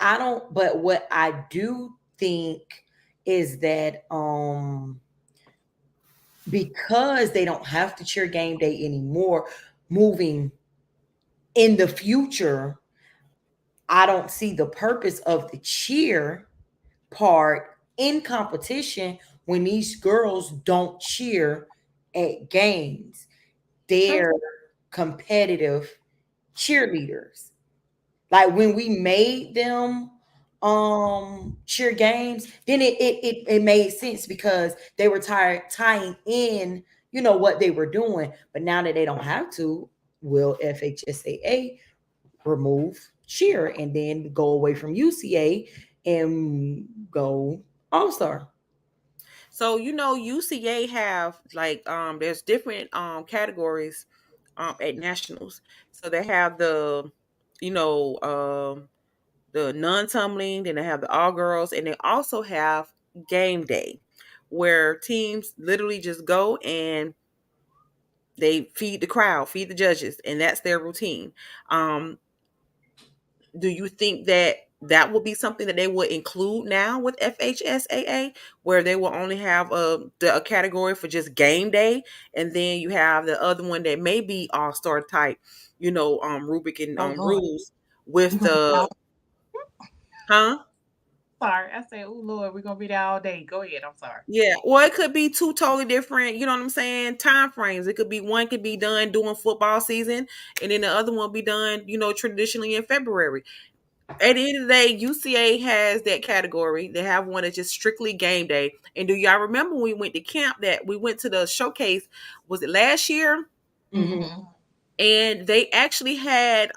I don't, but what I do think is that because they don't have to cheer game day anymore, moving in the future, I don't see the purpose of the cheer part in competition when these girls don't cheer at games. true? They're competitive cheerleaders. Like when we made them cheer games, then it made sense because they were tying in, what they were doing. But now that they don't have to, will FHSAA remove cheer and then go away from UCA and go All Star? So UCA have like there's different categories at nationals. So they have you know the non-tumbling, then they have the all girls, and they also have game day where teams literally just go and they feed the crowd, feed the judges, and that's their routine. Um, do you think that that will be something that they would include now with FHSAA, where they will only have a category for just game day, and then you have the other one that may be all star type, rubric and Oh Lord. rules. We with gonna be the out. huh? Sorry, I said, "Oh Lord, we're gonna be there all day." Go ahead. I'm sorry. Yeah, or it could be two totally different, you know what I'm saying, time frames. It could be one could be done during football season, and then the other one be done, traditionally in February. At the end of the day, UCA has that category. They have one that's just strictly game day. And do y'all remember when we went to camp that we went to the showcase? Was it last year? Mm-hmm. Mm-hmm. And they actually had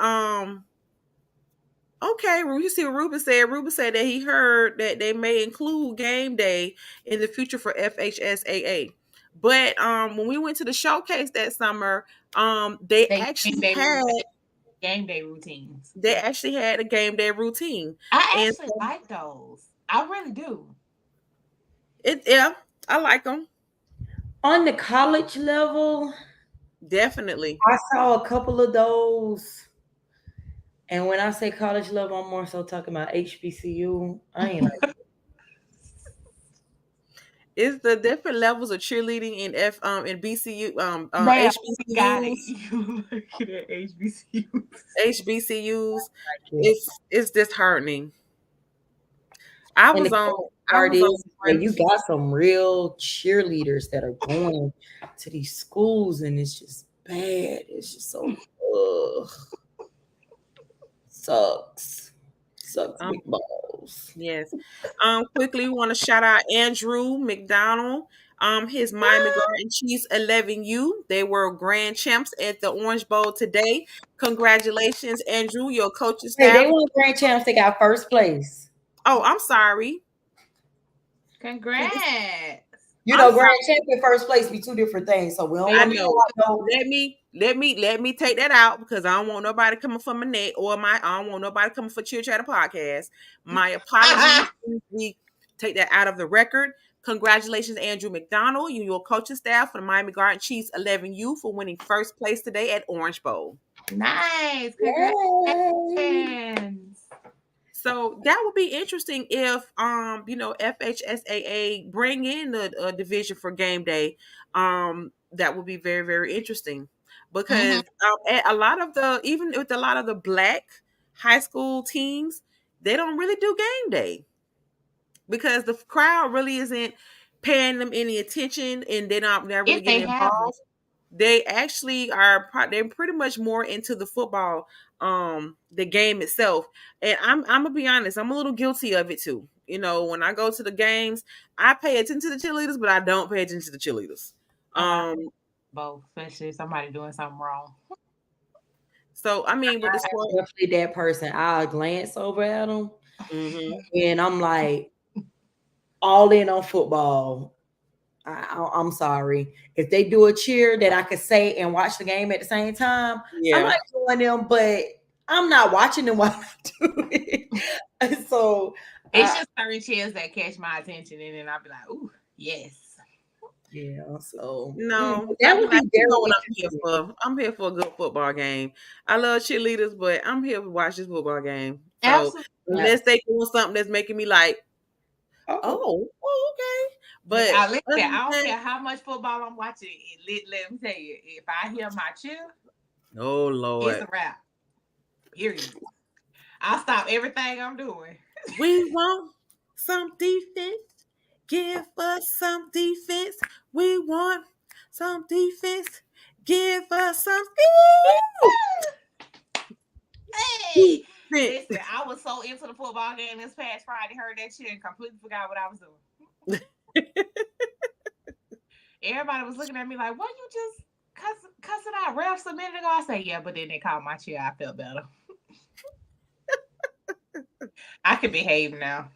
okay, well, you see what Ruben said. Ruben said that he heard that they may include game day in the future for FHSAA. But when we went to the showcase that summer, they They game actually day had game day routines. a game day routine. I And actually so like those. I really do. yeah, I like them. On the college level, Definitely. I saw a couple of those. And when I say college level, I'm more so talking about HBCU. I ain't like, It's the different levels of cheerleading in BCU Ma'am, we got it. HBCUs. You looking at HBCUs. HBCUs. it. It's disheartening. I And the was on cool I part was on is that one. you got some real cheerleaders that are going to these schools, and it's just bad. It's just so ugh, sucks, sucks um big balls. yes. Quickly want to shout out Andrew McDonald. His Miami Garden Chiefs 11U. They were grand champs at the Orange Bowl today. Congratulations, Andrew, your coaching Hey, they staff. won grand champs. They got first place. Oh, I'm sorry. Congrats. You I'm know, sorry. grand champ and first place be two different things. So we don't I want to be Very know. like no. Let me take that out because I don't want nobody coming for my neck or I don't want nobody coming for Chill Chatter podcast. My apologies. We take that out of the record. Congratulations, Andrew McDonald, you your coaching staff for the Miami Garden Chiefs 11U for winning first place today at Orange Bowl. nice. Yay. Congratulations. So that would be interesting if FHSAA bring in the division for game day. That would be very very interesting Mm-hmm. because a lot of the even with a lot of the black high school teams they don't really do game day because the crowd really isn't paying them any attention and they're not really If they getting have one. involved. They actually they're pretty much more into the football, the game itself. And I'm gonna be honest, I'm a little guilty of it too. When I go to the games, I pay attention to the cheerleaders, but I don't pay attention to the cheerleaders. Oh, I Um, both, especially if somebody doing something wrong. so I mean with the sport, Definitely that person. I'll glance over at them, hmm and I'm like all in on football. I'm sorry. If they do a cheer that I could say and watch the game at the same time, I yeah. might join them, but I'm not watching them while I do it. And so, It's uh, just certain cheers that catch my attention, and then I'll be like, "Ooh, yes." yeah, so No, I'd that be would like, be you know very what I'm here interesting. for. I'm here for a good football game. I love cheerleaders, but I'm here to watch this football game. So Absolutely. unless Absolutely. they doing something that's making me like, Oh, oh, okay. But I listen. other than I don't that, care how much football I'm watching. Let me tell you, if I hear my cheer, oh it's Lord, a wrap. Period. I'll stop everything I'm doing. we want some defense. Give us some defense. We want some defense. Give us some Hey, listen, defense. I was so into the football game this past Friday, heard that shit and completely forgot what I was doing. Everybody was looking at me like, "What you just cussing out refs a minute ago?" I say, "Yeah," but then they called my chair. I felt better. I can behave now.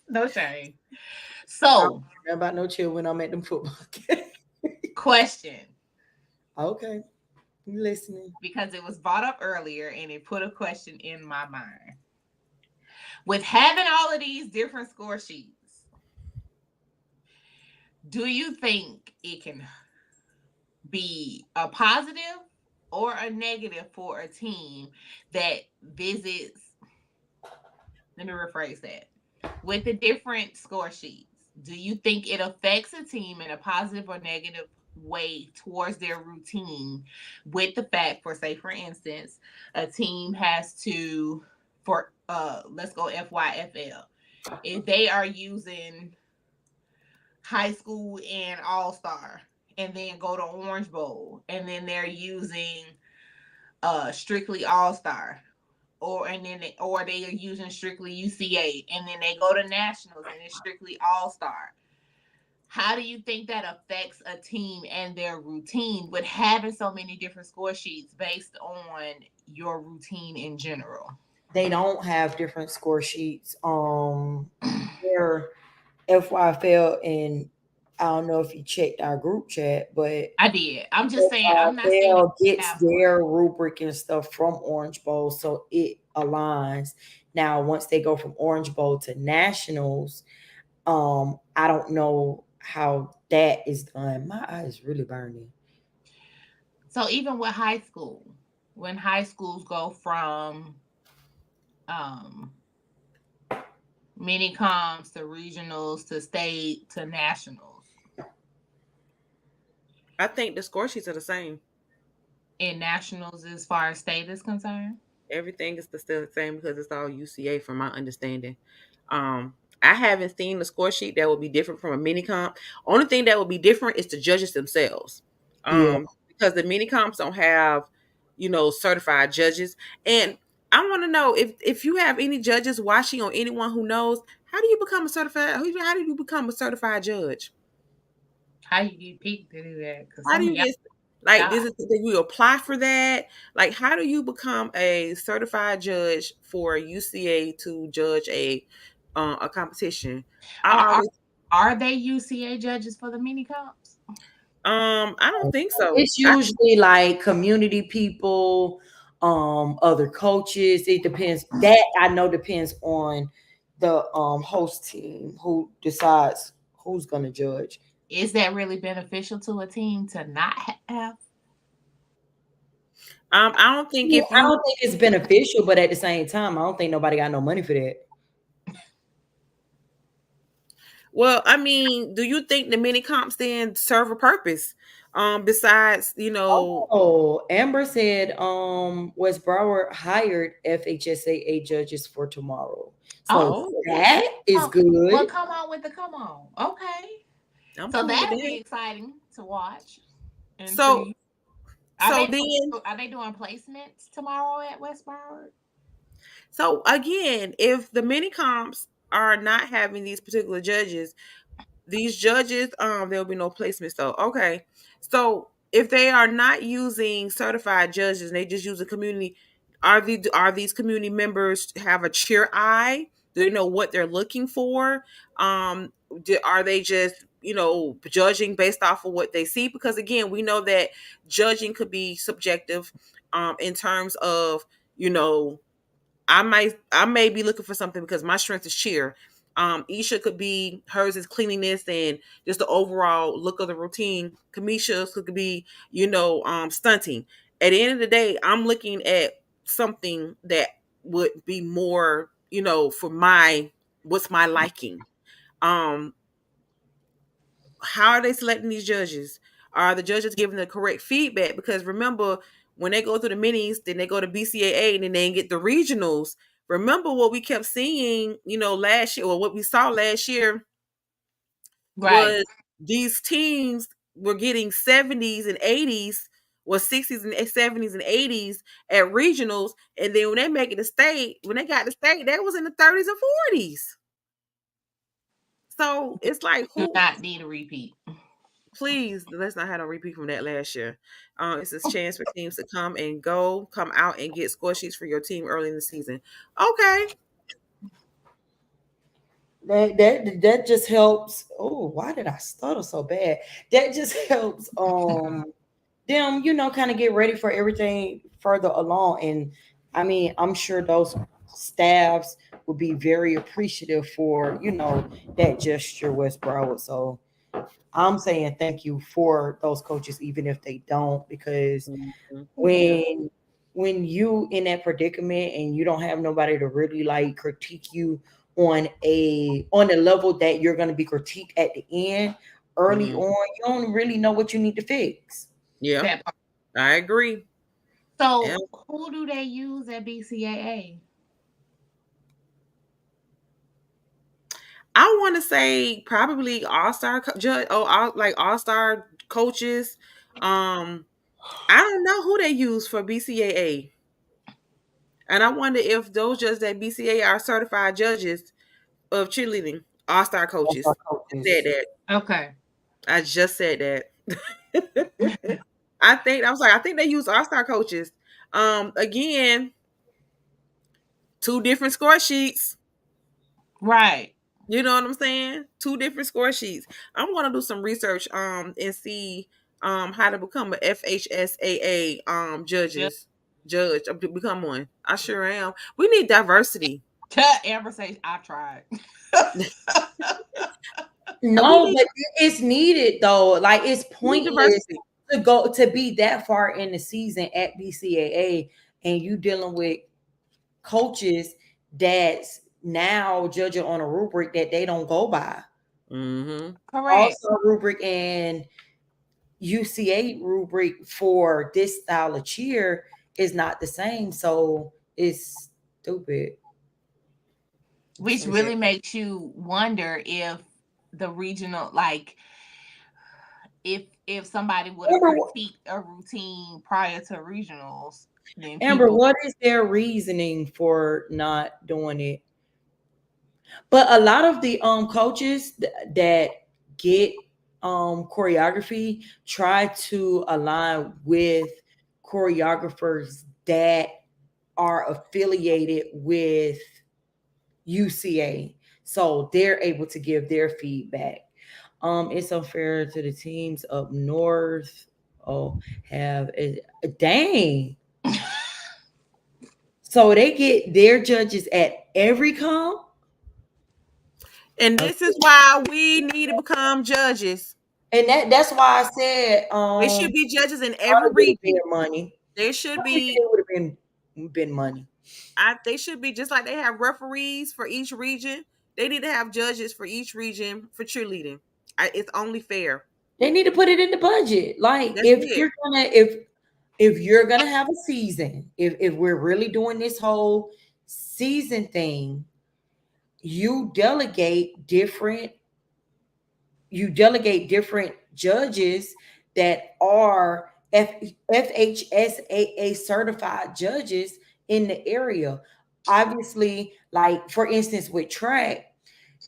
No shame. I don't So, care about no chill when I'm at them football games. question, Okay, you listening? because it was brought up earlier and it put a question in my mind. With having all of these different score sheets, do you think it can be a positive or a negative for a team that visits? Let me rephrase that. With the different score sheets, do you think it affects a team in a positive or negative way towards their routine with the fact, for say for instance, a team has to, for let's go FYFL, if they are using high school and all star, and then go to Orange Bowl, and then they're using strictly all star, or they are using strictly UCA, and then they go to nationals and it's strictly all star. How do you think that affects a team and their routine with having so many different score sheets based on your routine in general? They don't have different score sheets. Their FYFL, and I don't know if you checked our group chat, but I did. I'm just saying. I'm not saying FYFL they gets have one. their rubric and stuff from Orange Bowl, so it aligns. Now, once they go from Orange Bowl to nationals, I don't know how that is done. My eye is really burning. So even with high school, when high schools go from um mini comps to regionals to state to nationals, I think the score sheets are the same. in nationals as far as state is concerned. Everything is still the same because it's all UCA from my understanding. I haven't seen the score sheet that would be different from a mini comp. Only thing that would be different is the judges themselves. Yeah. Because the mini comps don't have, certified judges. And I want to know if you have any judges watching or anyone who knows, how do you become a certified how do you become a certified judge? How you get picked to do that? Because How do some of you y'all get like got this is did you apply for that? Like how do you become a certified judge for UCA to judge a competition? are, I are always are they UCA judges for the mini comps? I don't think so. It's usually like community people, other coaches. It depends. That I know depends on the host team who decides who's gonna judge. Is that really beneficial to a team to not have? I don't think Yeah, if I you don't think it's beneficial, but at the same time, I don't think nobody got no money for that. well, I mean, do you think the mini comps then serve a purpose? Besides, Oh, Amber said West Broward hired FHSAA judges for tomorrow. So Oh, oh, that is oh, well, good. come on with the come on. Okay. I'm So cool with that'll be that. exciting to watch and So see. Are so they then are they doing placements tomorrow at West Broward? so again, if the mini comps are not having these particular judges, these judges, there'll be no placement. So okay, so if they are not using certified judges and they just use a community, are these community members have a cheer eye? Do they know what they're looking for? Are they just judging based off of what they see? Because again, we know that judging could be subjective, in terms of you know I may be looking for something because my strength is cheer. Isha could be hers is cleanliness and just the overall look of the routine. Kamisha's could be, stunting. At the end of the day, I'm looking at something that would be more, for my what's my liking. Um, how are they selecting these judges? Are the judges giving the correct feedback? Because remember, when they go through the minis, then they go to BCAA, and then they get the regionals. Remember what we kept seeing, last year, or what we saw last year Right. was these teams were getting 70s and 80s, was 60s and 70s and 80s at regionals, and then when they make it to state, when they got to state, that was in the 30s and 40s. So it's like Do who not need a repeat. please let's not have a repeat from that last year. It's a chance for teams to come out and get score sheets for your team early in the season. Okay. That just helps. Oh, why did I stutter so bad? That just helps them, kind of get ready for everything further along. And I mean, I'm sure those staffs will be very appreciative for, that gesture, West Broward. So I'm saying thank you for those coaches, even if they don't, because Mhm. Yeah. when you in that predicament and you don't have nobody to really like critique you on a level that you're going to be critiqued at the end early Mhm. on, you don't really know what you need to fix. Yeah, That part. I agree. Yeah. So who do they use at BCAA? I want to say probably all-star judge, like all-star coaches. Um, I don't know who they use for BCAA. And I wonder if those judges at BCAA are certified judges of cheerleading, all-star Also coaches. I said coaches. that. Okay. I just said that. I think they use all-star coaches. Again, two different score sheets. Right. You know what I'm saying? Two different score sheets. I'm gonna do some research and see how to become a FHSAA Just judge to become one. I sure am. We need diversity. Amber says I tried. We No, need but it's needed though. Like it's we need pointless diversity. to go to be that far in the season at BCAA and you dealing with coaches that's now judging on a rubric that they don't go by. Mm-hmm. Correct. Also, rubric and UCA rubric for this style of cheer is not the same. So it's stupid. Which really makes you wonder if the regional, like, if somebody would have Amber, critiqued a routine prior to regionals, then Amber, people what is their reasoning for not doing it? But a lot of the coaches that get choreography try to align with choreographers that are affiliated with UCA. So they're able to give their feedback. It's unfair to the teams up north. Oh, have a dang. So they get their judges at every comp. And this is why we need to become judges. And that's why I said They should be judges in every probably would have region. been money. They should Probably be. it would have been money. They should be just like they have referees for each region. They need to have judges for each region for cheerleading. It's only fair. They need to put it in the budget. Like That's it. if you're gonna have a season, if we're really doing this whole season thing, you delegate different you delegate different judges that are FHSAA certified judges in the area. Obviously, like for instance, with track,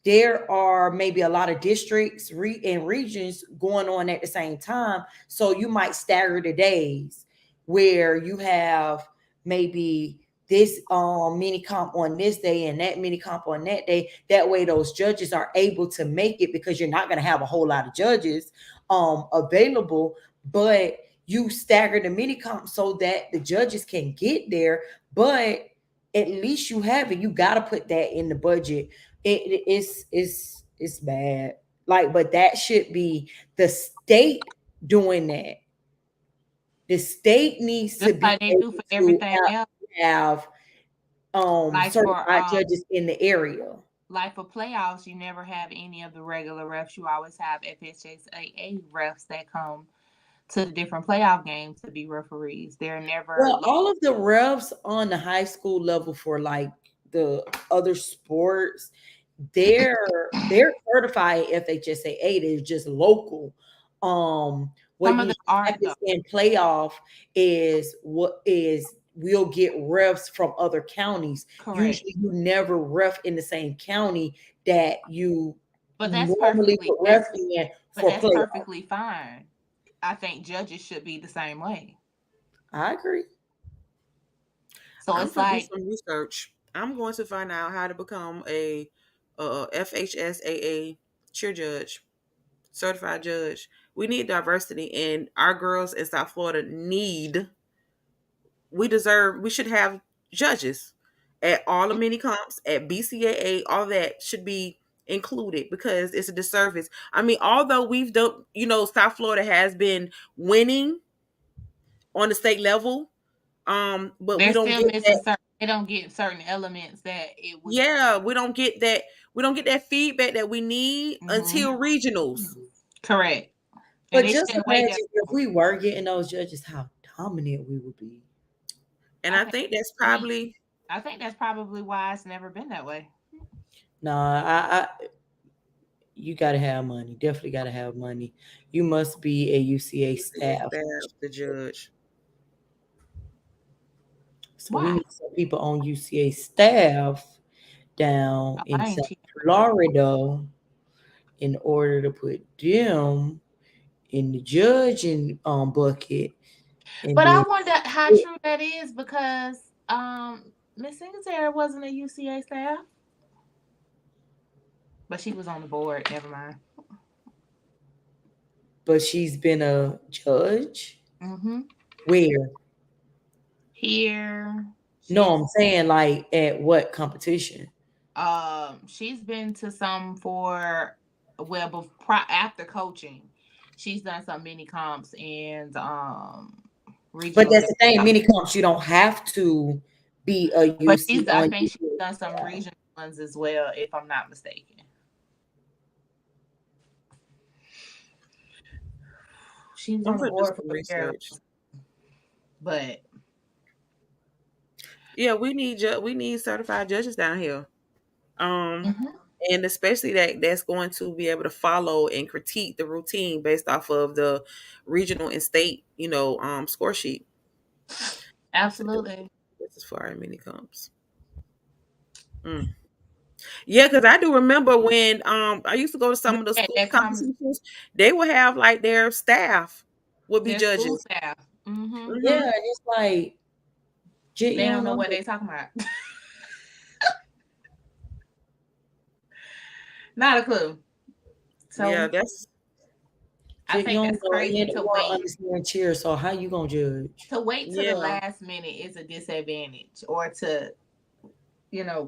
there are maybe a lot of districts and regions going on at the same time. So you might stagger the days where you have maybe this mini comp on this day and that mini comp on that day. That way those judges are able to make it because you're not going to have a whole lot of judges available, but you stagger the mini comp so that the judges can get there, but at least you have it. You got to put that in the budget. It's bad. Like, but that should be the state doing that. The state needs to just be like they do able for to everything else. have Like for certified judges in the area. like for playoffs, you never have any of the regular refs. You always have FHSAA refs that come to the different playoff games to be referees. They're never Well, all of the refs on the high school level for like the other sports, they're certified FHSAA. They're just local. What some of usually them aren't though. happens in playoff is we'll get refs from other counties. Correct. Usually, you never ref in the same county that you But that's normally perfectly put ref in but for that's playoff. perfectly fine. I think judges should be the same way. I agree. So I'm it's gonna do like some research. I'm going to find out how to become a FHSAA cheer judge, certified judge. We need diversity, and our girls in South Florida need. We should have judges at all the mini comps at BCAA. All that should be included because it's a disservice. I mean, although we've done, South Florida has been winning on the state level, but we they're don't still get missing that. certain they don't get certain elements that it would. Yeah, we don't get that. We don't get that feedback that we need Mhm. until regionals. Correct. And But it just shouldn't wait that imagine if we were getting those judges, how dominant we would be. And I I think think that's we probably I think that's probably why it's never been that way. Nah, you gotta have money. Definitely gotta have money. You must be a UCA UCA staff. staff, the judge. So we Why? need some people on UCA staff down in I ain't South cheating now. Florida in order to put them in the judging bucket, and But I then wonder how true that is because Miss Singletary wasn't a UCA staff, but she was on the board. Never mind. but she's been a judge. Mm-hmm. Where? Here, No, she's I'm saying like at what competition? she's been to some for well after coaching. She's done some mini comps and But regionals. that's the thing, mini comps, you don't have to be a But UC I on think she's UCA done some staff. regional ones as well, if I'm not mistaken. She was I'm on the gonna do board some for Carolina, research. but Yeah, we need certified judges down here. Um, mhm, and especially that's going to be able to follow and critique the routine based off of the regional and state, score sheet. So absolutely. this is for our mini comps. Mm. Yeah, because I do remember when I used to go to some of the Yeah, school that comes competitions, they would have like their staff would be their school judges. staff. Hmm. Hmm. Yeah, it's like Jit, They you don't don't know know what that. they're talking about. Not a clue. Yeah, So that's I Jit, you think don't that's know crazy you don't understand cheer, so how you gonna judge? to wait to the yeah. last minute is a disadvantage, or to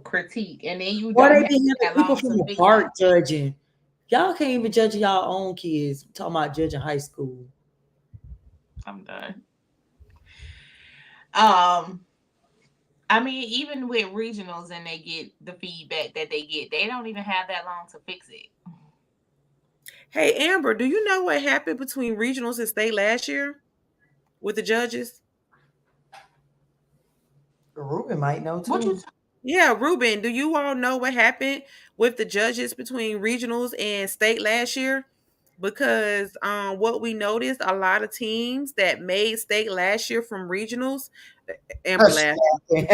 critique, and then you Why don't they have be having that people long from to the fix it. park judging? Y'all can't even judge y'all own kids. Talking about judging high school. I'm done. Um, I mean, even with regionals and they get the feedback that they get, they don't even have that long to fix it. Hey Amber, do you know what happened between regionals and state last year with the judges? Ruben might know What you too. Yeah, Ruben, do you all know what happened with the judges between regionals and state last year? Because what we noticed, a lot of teams that made state last year from regionals, Amber Hush, laughed. laughing.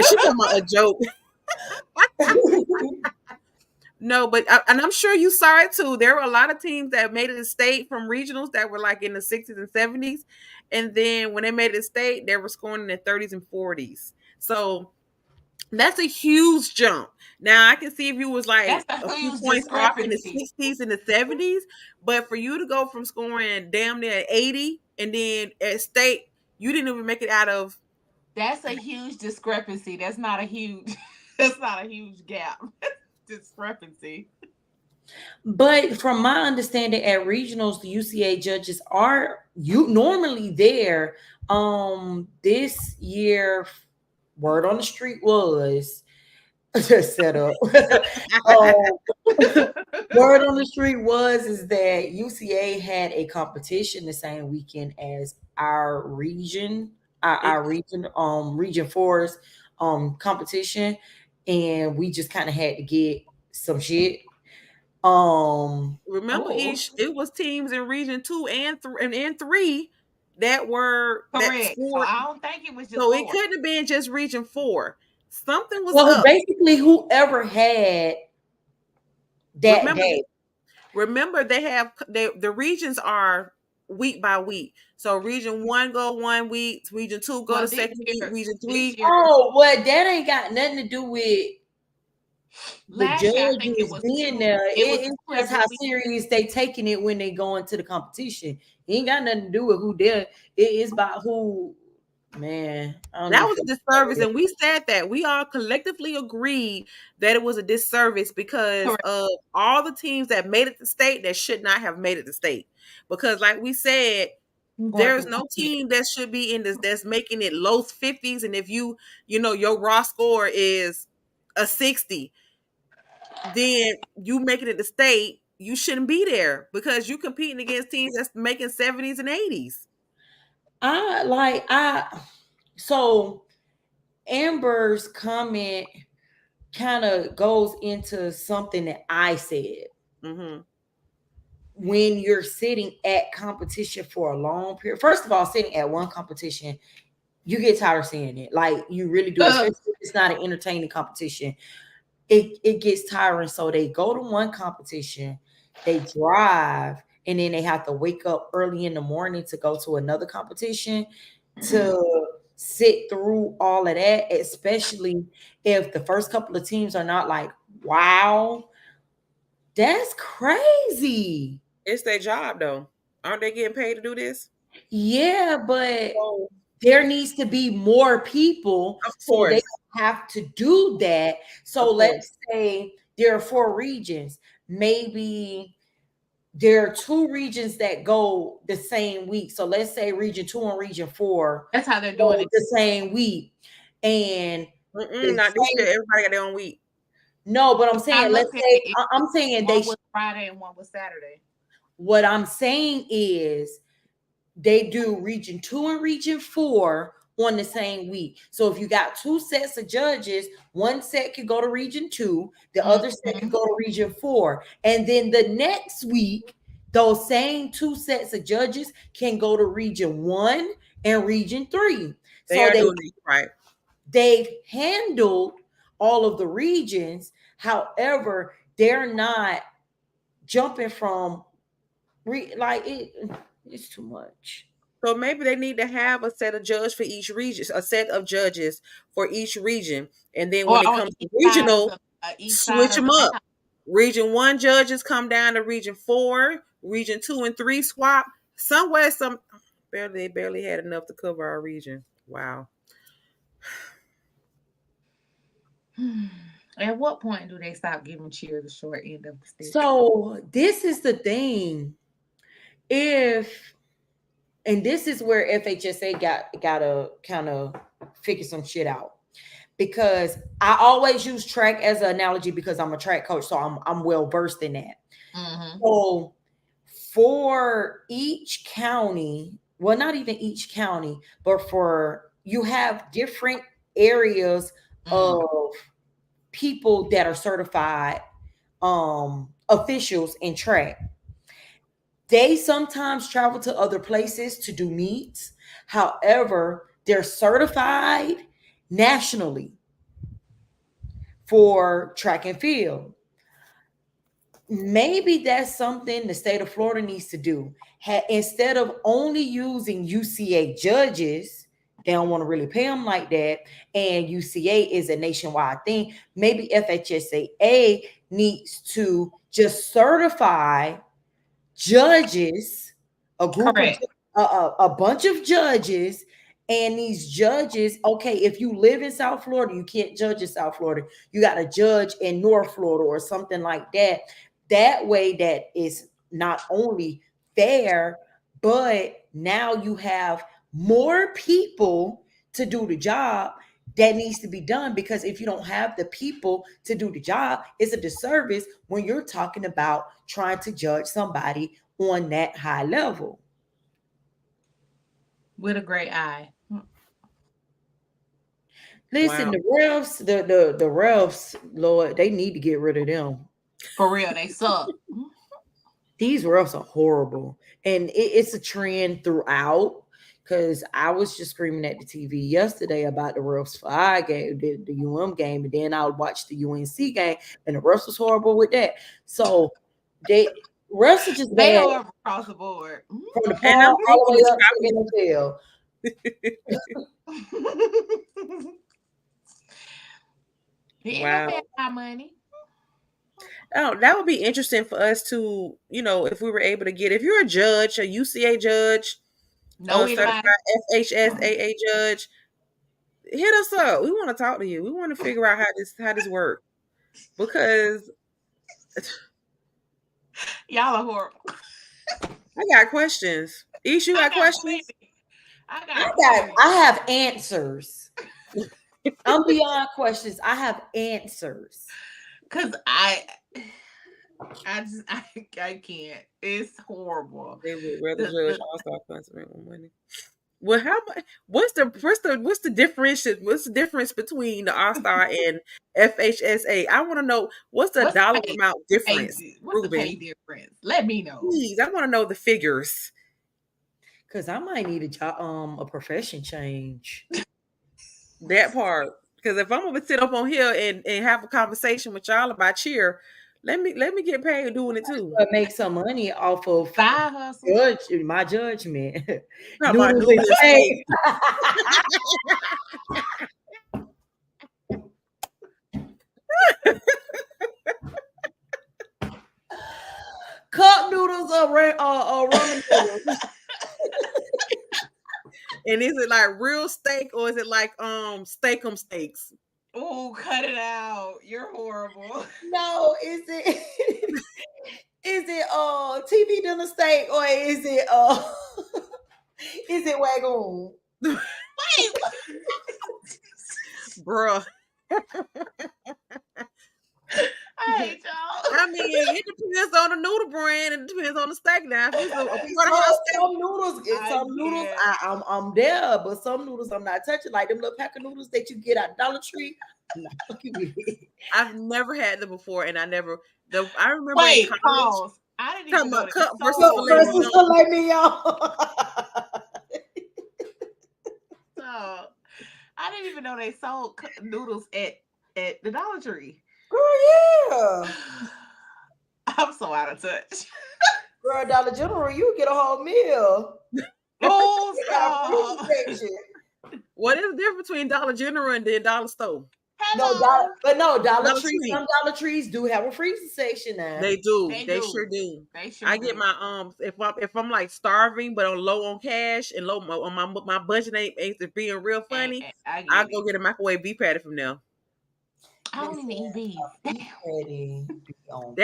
She talking about a joke. No, but and I'm sure you saw it too. There were a lot of teams that made it to state from regionals that were like in the 60s and 70s, and then when they made it to state, they were scoring in the 30s and 40s. So that's a huge jump. Now I can see if you was That's like a a few huge points off in the discrepancy. 60s and the 70s, but for you to go from scoring damn near 80 and then at state you didn't even make it out of. That's a huge discrepancy. That's not a huge. That's not a huge gap. Discrepancy. But from my understanding, at regionals, the UCA judges are you normally there. This year, word on the street was just set up. um, word on the street was is that UCA had a competition the same weekend as our region, our It, region, region fours competition, and we just kind of had to get some shit. Um, remember, Oh, each it was teams in region 2 and 3 that correct. So scored. I don't think it was just So it four. couldn't have been just region 4. Something was well, up. basically, whoever had that Remember, day. remember they have the regions are week by week. So region 1 go 1 week, region 2 go Well, the second week, region this 3. year, Oh, well, that ain't got nothing to do with the last year, I think it judges was being two. there. It was It's two just every how week. serious they taking it when they go into the competition. It ain't got nothing to do with who there. It is about who. Man, I don't That even was feel a disservice, and we said that we all collectively agreed that it was a disservice because Correct. of all the teams that made it to state that should not have made it to state. Because, like we said, I'm going there's through. no team that should be in this that's making it low 50s, and if your raw score is a 60, then you making it to state. you shouldn't be there because you're competing against teams that's making 70s and 80s. So Amber's comment kind of goes into something that I said. Mm-hmm. When you're sitting at competition for a long period, first of all, sitting at one competition, you get tired of seeing it. Like you really do, especially if it's not an entertaining competition. It gets tiring. So they go to one competition, they drive, and then they have to wake up early in the morning to go to another competition to sit through all of that, especially if the first couple of teams are not like, wow, that's crazy. It's their job though. Aren't they getting paid to do this? Yeah, but Oh, there needs to be more people of so they course. don't have to do that. So Of course. let's say there are 4 regions. Maybe there are 2 regions that go the same week. So let's say region 2 and region 4 That's how they're doing go it. the same week. And the Not this year. same, Everybody got their own week. no, but I'm I saying, let's looked at say, it. I'm saying One was Friday and one was Saturday. what I'm saying is they do region 2 and region 4 on the same week. So if you got 2 sets of judges, one set could go to region 2, the other set could go to region 4. And then the next week, those same 2 sets of judges can go to region 1 and region 3. They So are doing it right. they've handled all of the regions. However, they're not jumping from it's too much. So maybe they need to have a set of judges for each region, a set of judges for each region, and then Or when it on comes to each side of regional, each side switch of them the up. map. Region 1 judges come down to region 4. Region 2 and 3 swap. Somewhere, barely had enough to cover our region. Wow. At what point do they stop giving cheer the short end of the stick? So this is the thing. If and this is where FHSA gotta kind of figure some shit out. Because I always use track as an analogy because I'm a track coach, so I'm well versed in that. Mm-hmm. So for each county, well, not even each county, but for you have different areas of people that are certified officials in track. They sometimes travel to other places to do meets. However, they're certified nationally for track and field. Maybe that's something the state of Florida needs to do. Instead of only using UCA judges, they don't want to really pay them like that. And UCA is a nationwide thing. Maybe FHSAA needs to just certify judges, a group of Correct. a bunch of judges, and these judges, okay, if you live in South Florida, you can't judge in South Florida. You got to judge in North Florida or something like that. That way, that is not only fair, but now you have more people to do the job that needs to be done, because if you don't have the people to do the job, it's a disservice when you're talking about trying to judge somebody on that high level. With a great eye. Listen, Wow. the refs, the refs, Lord, they need to get rid of them. For real, they suck. These refs are horrible, and it's a trend throughout. Because I was just screaming at the TV yesterday about the refs for our game, the game, and then I watched the UNC game, and the refs was horrible with that. So they refs are just They bad are across the board. from the And I'm park all the thinking way it's up to the NFL. The wow. NFL got money. Oh, that would be interesting for us to, if we were able to get, if you're a judge, a UCA judge, Know a certified anybody? FHSAA judge, hit us up. We want to talk to you. We want to figure out how this works, because Y'all are horrible. I got questions. Ish, you I got got questions? plenty. I got plenty. I have answers. I'm beyond questions. I have answers. Cause I can't. It's horrible. They would rather judge The All Star concert with money. Well, how much? What's the difference between the All Star and FHSA? I want to know what's the what's the dollar pay? amount difference, What's the pay Ruben? difference? Let me know. Please, I want to know the figures. Cause I might need a job, a profession change. That part. Because if I'm gonna sit up on here and have a conversation with y'all about cheer, let me get paid doing it too. But make some money off of Side hustle. my judgment. Talking about Noodles noodle and and steak. steak. Cup noodles or ramen noodles. And is it like real steak or is it like steakum steaks? Oh, cut it out. You're horrible. No, is it is it TV dinner steak or is it is it Wagyu? Wait. Bruh. I hate y'all. I mean, it depends on the noodle brand. It depends on the steak. Now, if it's a porterhouse Some, steak, some noodles, can't. I'm there, but some noodles I'm not touching. Like them little pack of noodles that you get at Dollar Tree. I'm not fucking with it. I've never had them before, and I remember in Wait, college pause. I didn't talking even know about they cup versus sold. filet Versus mignon. filet mignon. So, I didn't even know they sold noodles at the Dollar Tree. Girl, yeah. I'm so out of touch. Girl, Dollar General, you get a whole meal. Oh, You got a stop. free section. What is the difference between Dollar General and then Dollar Store? No, Hello. Dollar Dollar Tree. Tree. Some Dollar Trees do have a freezer section now. They do. They They do. sure do. They sure I do. get my if I'm like starving but on low on cash and low on my budget ain't being real funny, I I'll get go it. get a microwave beef patty from them. I don't even eat beef. Beef Damn. patty be on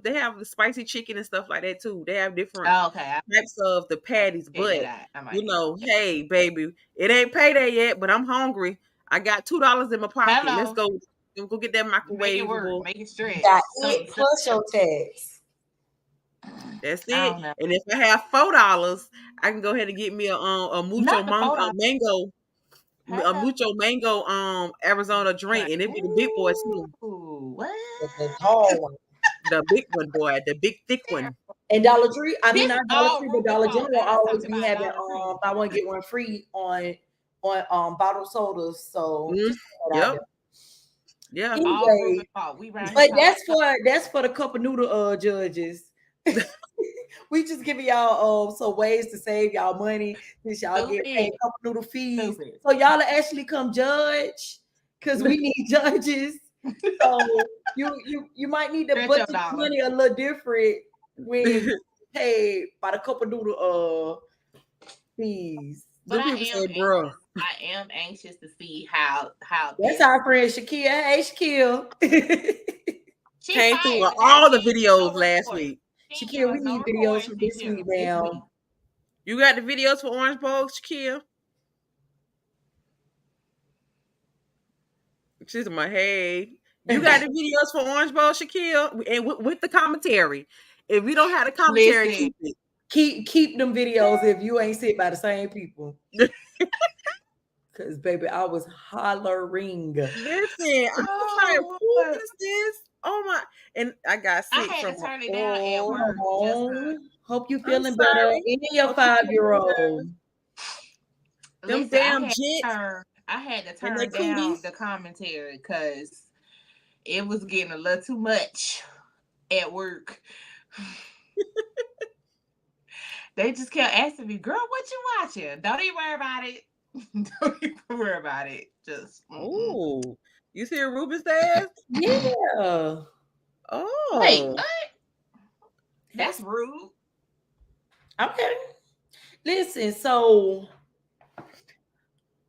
They have the spicy chicken and stuff like that too. They have different Oh, okay. types of the patties, Check that but out. I might. hey baby, it ain't payday yet, but I'm hungry. I got $2 in my pocket. Let's Hello. go. Go get that Make it work. microwavable. Make it stretch. got Something. it plus your tax. That's I it. don't know. And if I have $4, I can go ahead and get me a mucho Not the photo. mango, a Hello. mucho mango Arizona drink, and it be the big boy too, Ooh, what? The tall one. the big one, boy, the big thick one. And Dollar Tree, I mean This not Dollar Tree, but Ruben Dollar fault. General Now let's always talk be about having Dollar Tree. buy one get one free on bottled sodas. So Mm, just put that out yep, yeah. there. All Anyway, Ruben fault. We right here but talking. that's for the cup of noodle judges. We just giving y'all some ways to save y'all money since y'all get paid Stupid. cup of noodle fees. Stupid. So y'all actually come judge because we need judges. So you might need to Stretch your budget dollar. money a little different when you paid by the cup of noodle fees. But Them I people am say, bro, anxious. I am anxious to see how That's this. our friend Shakia. Hey Shakia. She came through fine, with but now all the she ain't no videos last report. week. She ain't give Shakia, we us no need videos reporting. from She this do week, this ma'am. week. You got the videos for Orange Bowl, Shaquille? She's my hey. You got the videos for Orange Bowl, Shaquille, and with the commentary. If we don't have the commentary, Listen. keep it. Keep them videos if you ain't sit by the same people. Cause baby, I was hollering. Listen, I was like, Oh, who Lord. is this? Oh my! And I got I sick had from to my. turn it down at Oh, work just to Hope you I'm feeling better. sorry. And your Hope you feel better. 5-year-old. Them listen. damn jits I had to and they turn down cooties. the commentary because it was getting a little too much at work. They just kept asking me, "Girl, what you watching?" Don't even worry about it. Don't even worry about it. Just Oh, you see Ruben's ass? Yeah. wait, Oh, what? That's rude. Okay. Listen, so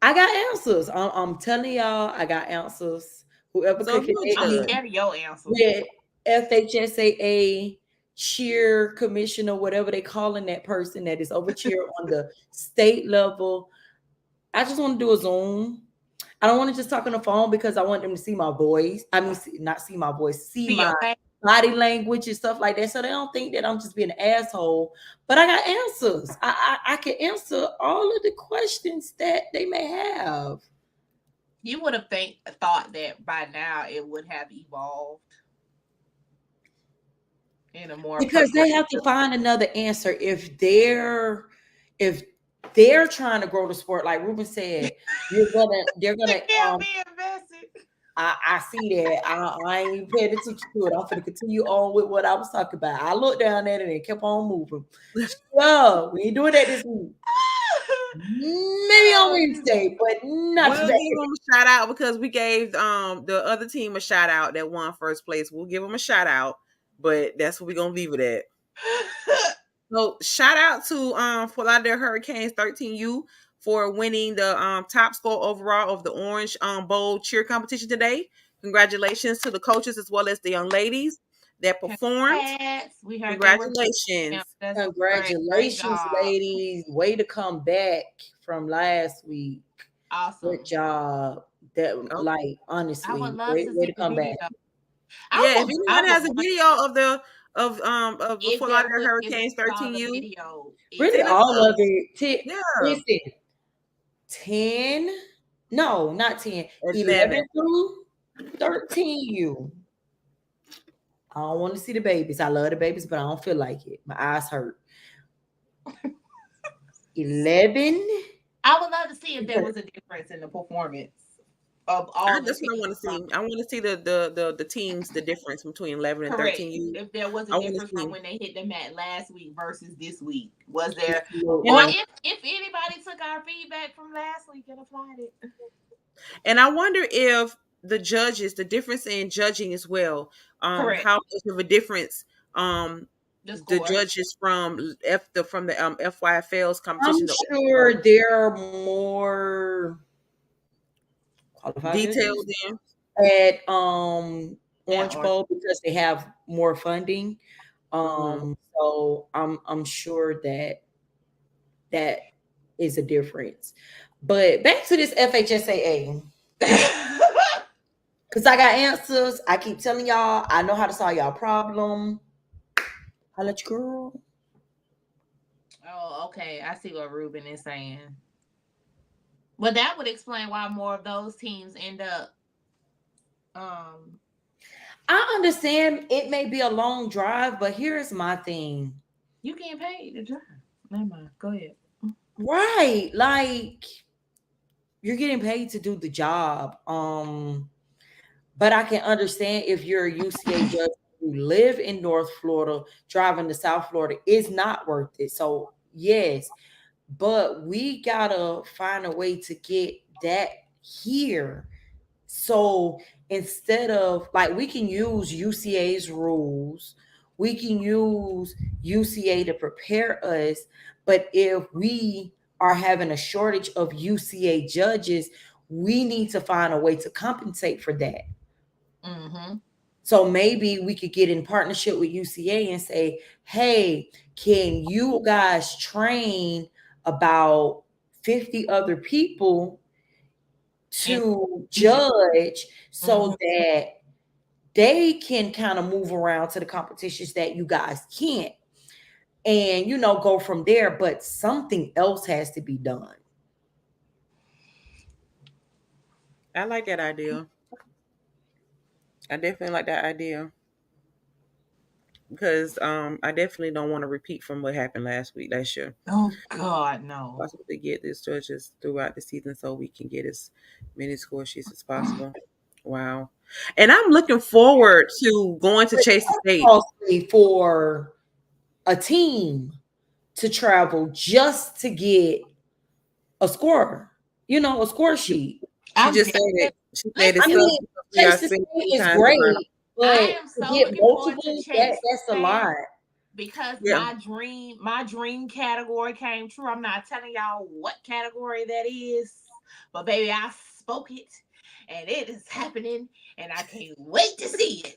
I got answers. I'm telling y'all, I got answers. Whoever so could you a connect I'm me judge? scared of your answers. with FHSAA cheer commissioner, whatever they calling that person that is over cheer on the state level. I just want to do a Zoom. I don't want to just talk on the phone because I want them to see my voice. I mean, not see my voice, see See my your face. body language and stuff like that, so they don't think that I'm just being an asshole. But I got answers. I can answer all of the questions that they may have. You would have thought that by now it would have evolved in a more Because they have progressive. to find another answer if they're trying to grow the sport. Like Ruben said, they're You gonna can't be invested. I see that. I ain't even paying attention to it. I'm gonna continue on with what I was talking about. I looked down at it and kept on moving. Sure, we ain't doing that this week. Maybe on Oh, Wednesday, but not We'll today. give them a shout out because we gave the other team a shout out that won first place. We'll give them a shout out, but that's what we're gonna leave it at. So shout out to Fort Lauderdale Hurricanes 13U for winning the top score overall of the Orange Bowl cheer competition today. Congratulations to the coaches as well as the young ladies that performed. Congrats. We heard they were champs. Congratulations. That's great. Great Congratulations, job. ladies. Way to come back from last week. Good Awesome. job. That Oh, like I would honestly, love great to way see to the come back. video. yeah, if I anyone would has a want video of the if Fort there Lauderdale would if Hurricanes you saw the 13U, video, if Really send there it to all of us. it. Yeah. Listen, 10, no, not 10, 11 11. through 13 you. I don't want to see the babies. I love the babies, but I don't feel like it. My eyes hurt. 11. I would love to see if there was a difference in the performance of all the That's what I teams want to from see. I want to see the teams, the difference between 11 and correct. 13U. If there was a I want to difference from see. when they hit the mat last week versus this week. Was there And or I Absolutely. if anybody took our feedback from last week and applied it. and I wonder if the judges, the difference in judging as well, Correct. how much of a difference um The the score. judges from the FYFL's competition, I'm the sure they're more qualified detailed judges in. at That Orange or Bowl because they have more funding. Hmm. So I'm sure that that is a difference. But back to this FHSAA. Because I got answers. I keep telling y'all, I know how to solve y'all problem. Holla at your girl. Oh, okay. I see what Ruben is saying. Well, that would explain why more of those teams end up um I understand it may be a long drive, but here's my thing. you getting paid to drive. Never mind. Go ahead. Right. Like you're getting paid to do the job. But I can understand if you're a UCA judge who live in North Florida, driving to South Florida is not worth it. So yes, but we gotta find a way to get that here. So instead of like we can use UCA's rules, we can use UCA to prepare us, but if we are having a shortage of UCA judges, we need to find a way to compensate for that. Mm-hmm. So maybe we could get in partnership with UCA and say, hey, can you guys train about 50 other people And to region. judge Mm-hmm. so that they can kind of move around to the competitions that you guys can't and go from there, but something else has to be done. I like that idea. I definitely like that idea because I definitely don't want to repeat from what happened last week. Last year, Oh God, no. possibly get these judges throughout the season so we can get as many score sheets as possible. Wow. And I'm looking forward to going to But Chase the that's State. costly for a team to travel just to get a score, a score sheet. She I'm just said definitely it. She said listen. it's I so mean, because we are Chase the spending State 3 is times the amount. great, I but am to so get looking forward to multiple, Chase that's a State lot. because Yeah. my dream category came true. I'm not telling y'all what category that is, but baby, I spoke it, and it is happening, and I can't wait to see it.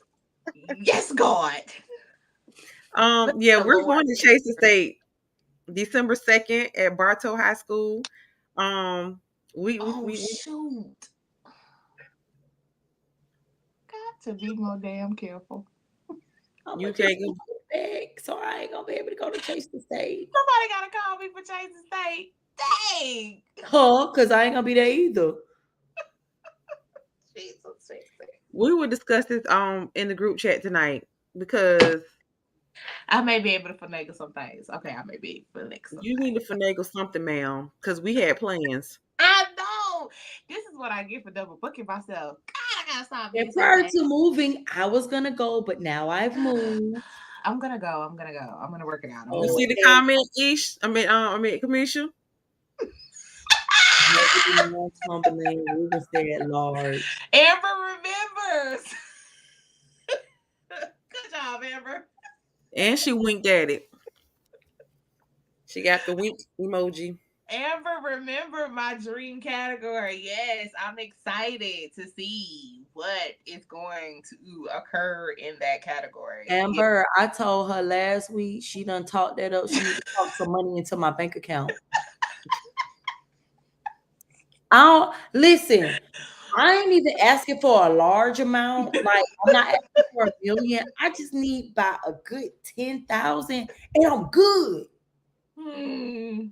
Yes, God. Look Yeah, at the we're Lord. going to Chase the State December 2nd at Bartow High School. Um we we, Oh we shoot! Got to be more damn careful. I'm You gonna can't just go. back, so I ain't gonna be able to go to Chase the State. Somebody gotta call me for Chase State. Dang. Huh? Cause I ain't gonna be there either. Jesus, Jesus. We will discuss this in the group chat tonight because I may be able to finagle some things. Okay, I may be able to finagle some you need to things. finagle something, ma'am. Because we had plans. I know. This is what I get for double booking myself. God, I gotta stop And being so prior bad. to moving, I was gonna go, but now I've moved. I'm gonna go. I'm gonna go. I'm gonna work it out. I'm You gonna Oh, see work the it and comment, Ish? Kamisha? Cumberland, we was there at large. out. Amber remembers. Good job, Amber. And she winked at it. She got the wink emoji. Amber remember my dream category. Yes, I'm excited to see what is going to occur in that category. Yeah. Amber, I told her last week she done talked that up. She need to talk some money into my bank account. I don't listen. I ain't even asking for a large amount. Like I'm not asking for a million. I just need about a good 10,000, and I'm good. Hmm.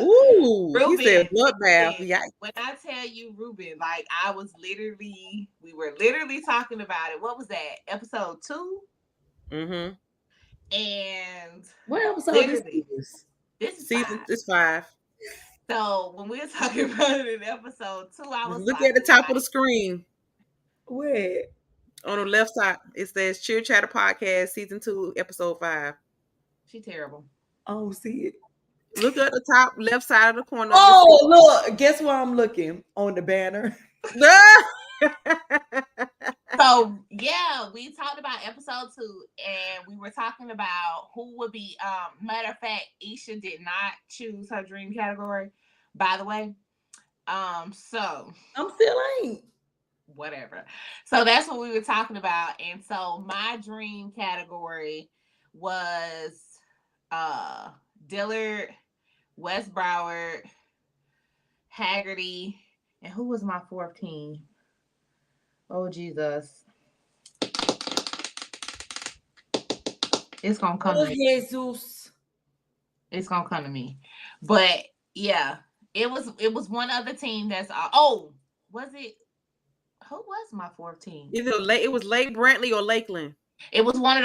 Ooh, he Ruben, said bloodbath. Ruben, Yeah. when I tell you Ruben, like we were literally talking about it. What was that? Episode 2? Mm-hmm. What And episode this literally, is? this is 5. Season is 5. So when we were talking about it in episode 2, I was Look like, at the top of the screen Where? on the left side. It says Cheer Chatter Podcast, Season 2, Episode 5. she terrible. I don't see it. Look at the top left side of the corner of the screen. Oh, look. Guess where I'm looking? On the banner. So yeah, we talked about episode 2, and we were talking about who would be. Matter of fact, Isha did not choose her dream category. By the way, so I'm still ain't. whatever. So that's what we were talking about, and so my dream category was uh Dillard, West Broward, Haggerty, and who was my fourth team? Oh Jesus. It's gonna come to Oh, me. Jesus. It's gonna come to me. But yeah, it was one other team that's oh, was it who was my fourth team? It was Lake Brantley or Lakeland. It was one of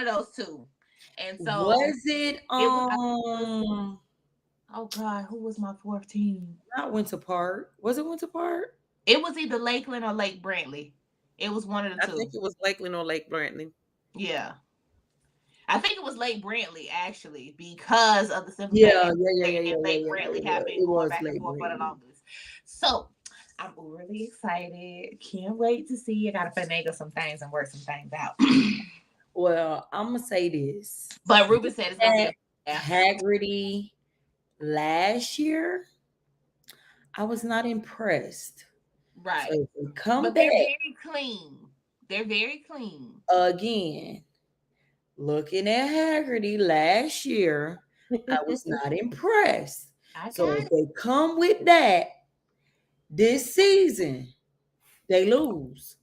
those two. And so Was it it was, I think it was, oh God, who was my fourth team? not Winter Park? Was it Winter Park? It was either Lakeland or Lake Brantley. It was one of the I think two. it was Lakeland or Lake Brantley. Yeah. I think it was Lake Brantley actually because of the simple fact Yeah, that yeah, yeah, Lake yeah, and yeah, yeah, Lake yeah, Brantley yeah. have been It going was back and late forth for the Brantley. longest. So I'm really excited. Can't wait to see. I gotta finagle some things and work some things out. Well, I'm gonna say this. But Ruben said it's gonna be At a yeah. Haggerty last year, I was not impressed. So Right. if we come But back they're very clean. They're very clean. again, looking at Haggerty last year, I was not impressed. I So got if it. they come with that this season, they lose.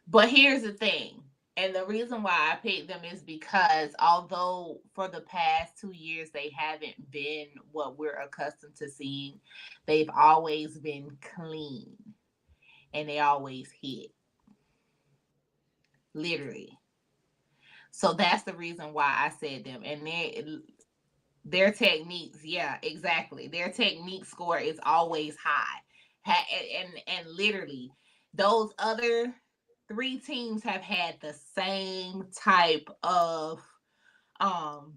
But here's the thing. And the reason why I picked them is because although for the past 2 years they haven't been what we're accustomed to seeing, they've always been clean and they always hit. Literally. So that's the reason why I said them. And their techniques, yeah, exactly. Their technique score is always high. And literally, those other 3 teams have had the same type of um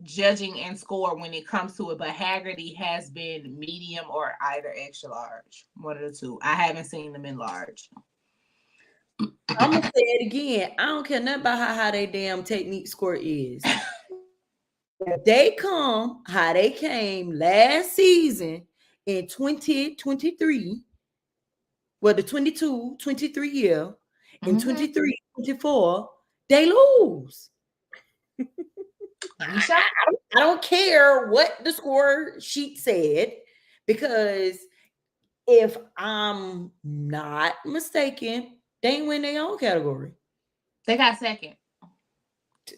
judging and score when it comes to it, but Haggerty has been medium or either extra large, one of the two. I haven't seen them in large. I'm gonna say it again. I don't care nothing about how they damn technique score is. If they come how they came last season in 2023, well, the 22-23 year, in Mm-hmm. 23-24, they lose. We shall. I don't care what the score sheet said, because if I'm not mistaken, they ain't win their own category. They got second.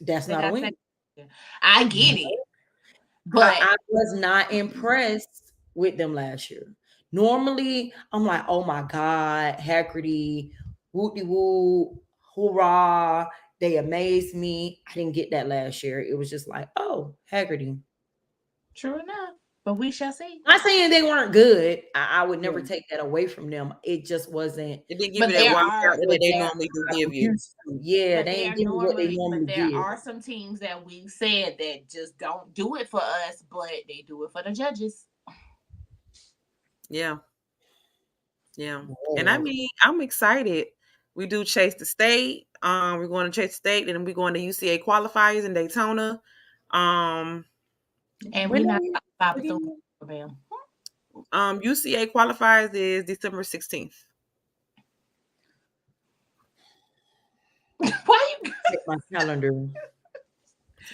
That's They not a got win. second. I get it, I, but I was not impressed with them last year. Normally, I'm like, oh my God, Haggerty, whoop woo, hoorah. They amazed me. I didn't get that last year. It was just like, oh, Haggerty. true enough. But we shall see. Not saying they weren't good. I would never Yeah. take that away from them. It just wasn't It didn't give you But that there wow are factor that what they they normally do I'm give you. used to. Yeah, they ain't giving me what they but normally there give. are some teams that we've said that just don't do it for us, but they do it for the judges. Yeah. Yeah. And I Yeah. mean, I'm excited. We do Chase the State. We're going to Chase the State, and then we're going to UCA qualifiers in Daytona. Um, And When we not they, about when to they for them. UCA qualifiers is December 16th. Why you check my calendar.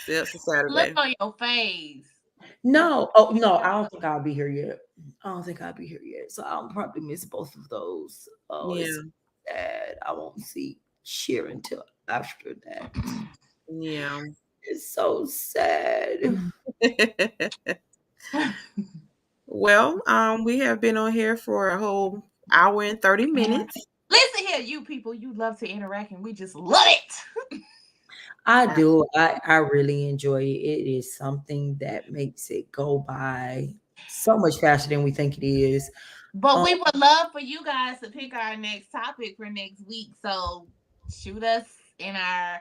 It's a look Saturday. on your face? Look No, oh on no, your I don't think I'll be here yet. I don't think I'll be here yet. So I'll probably miss both of those. Oh, it's Yeah. sad. I won't see cheer until after that. Yeah. It's so sad. Well, we have been on here for a whole hour and 30 minutes. Listen here, you people, you love to interact and we just love it. I do. I really enjoy it. It is something that makes it go by so much faster than we think it is. But Um, we would love for you guys to pick our next topic for next week. So shoot us in our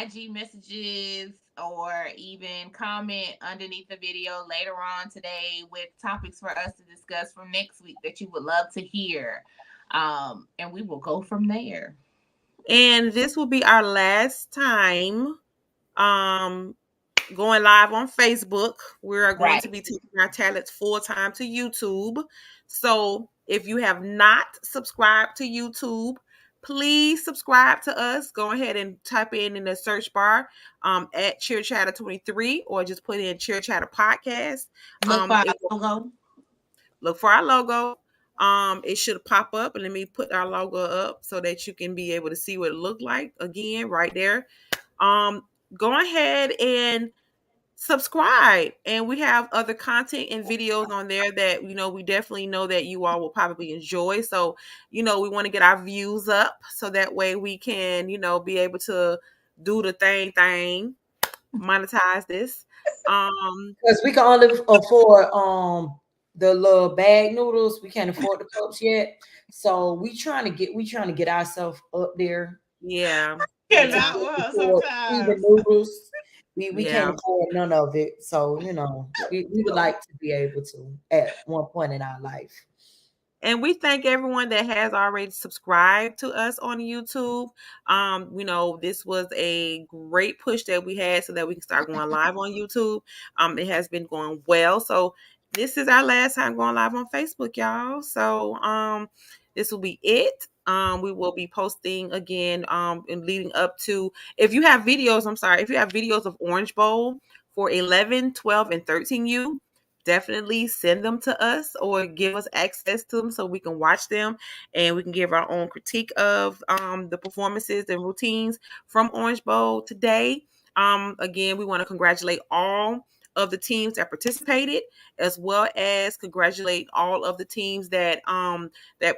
IG messages or even comment underneath the video later on today with topics for us to discuss from next week that you would love to hear. And we will go from there. And this will be our last time um going live on Facebook. We are going to Right. be taking our talents full time to YouTube. So if you have not subscribed to YouTube, please subscribe to us. Go ahead and type in the search bar at Cheer Chatter 23 or just put in Cheer Chatter Podcast. Look for our It will logo. look for our logo. It should pop up, and let me put our logo up so that you can be able to see what it looked like again right there. Um, go ahead and subscribe, and we have other content and videos on there that we definitely know that you all will probably enjoy. So we want to get our views up so that way we can be able to do the thing monetize this. because we can only afford the little bag noodles. We can't afford the cups yet. So we trying to get ourselves up there. Yeah, yeah, Cannot well For even sometimes. noodles. We can't yeah. afford none of it. So, we would like to be able to at one point in our life. And we thank everyone that has already subscribed to us on YouTube. This was a great push that we had so that we can start going live on YouTube. It has been going well. So this is our last time going live on Facebook, y'all. So this will be it. We will be posting again and leading up to, if you have videos of Orange Bowl for 11, 12, and 13U, definitely send them to us or give us access to them so we can watch them and we can give our own critique of the performances and routines from Orange Bowl today. Again, we want to congratulate all of the teams that participated, as well as congratulate all of the teams that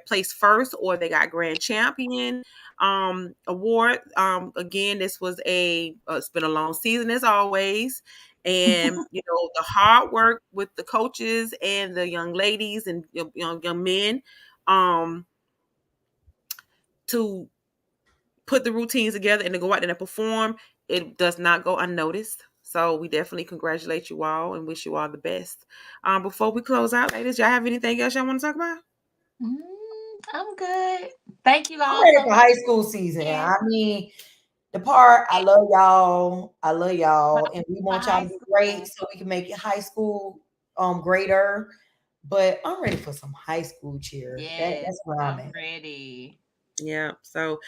placed first or they got grand champion award. Again, this was it's been a long season as always, and the hard work with the coaches and the young ladies and young men to put the routines together and to go out there and perform, it does not go unnoticed. So we definitely congratulate you all and wish you all the best. Before we close out, ladies, y'all have anything else y'all want to talk about? I'm good. Thank you I'm all ready so for much. high school season. Yeah. I mean, the part, I love y'all. I love y'all. And we For want y'all to high be great school. so we can make high school greater. But I'm ready for some high school cheer. Yes, That's where I'm I'm at. ready. Yeah. So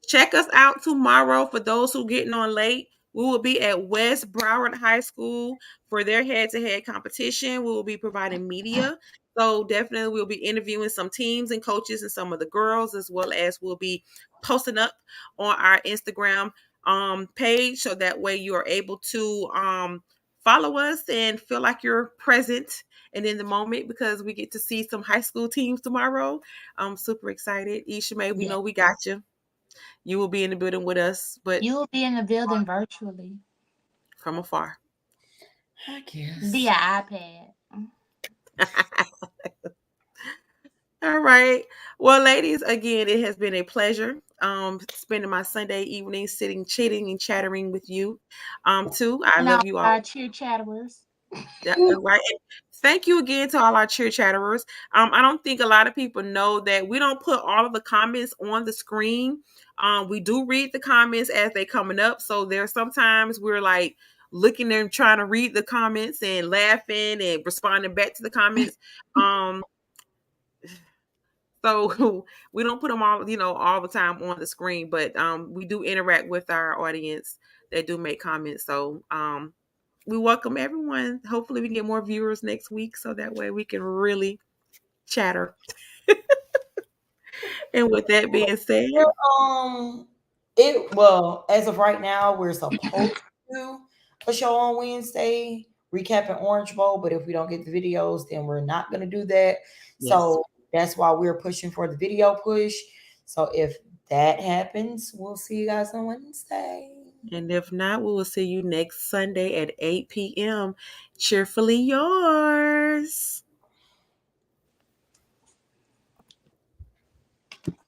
check us out tomorrow for those who getting on late. We will be at West Broward High School for their head-to-head competition. We will be providing media So definitely we'll be interviewing some teams and coaches and some of the girls, as well as we'll be posting up on our Instagram page, so that way you are able to follow us and feel like you're present and in the moment, because we get to see some high school teams tomorrow. I'm super excited. Isha May, we Yeah. know we got you. You will be in the building with us, but You'll be in the building virtually from afar. I guess. via iPad. All right. Well, ladies, again, it has been a pleasure spending my Sunday evening sitting, chitting, and chattering with you. Too. I And love all you all. our cheer chatterers. Yeah, right. And thank you again to all our cheer chatterers. I don't think a lot of people know that we don't put all of the comments on the screen. We do read the comments as they coming up. So there's sometimes we're like looking and trying to read the comments and laughing and responding back to the comments. Um, so we don't put them all, all the time on the screen, but we do interact with our audience. They do make comments. So we welcome everyone. Hopefully we can get more viewers next week, so that way we can really chatter. And with that being said, Um, well, as of right now, we're supposed to do a show on Wednesday, recapping Orange Bowl. But if we don't get the videos, then we're not gonna do that. yes. So that's why we're pushing for the video push. So if that happens, we'll see you guys on Wednesday. And if not, we will see you next Sunday at 8 p.m. Cheerfully yours.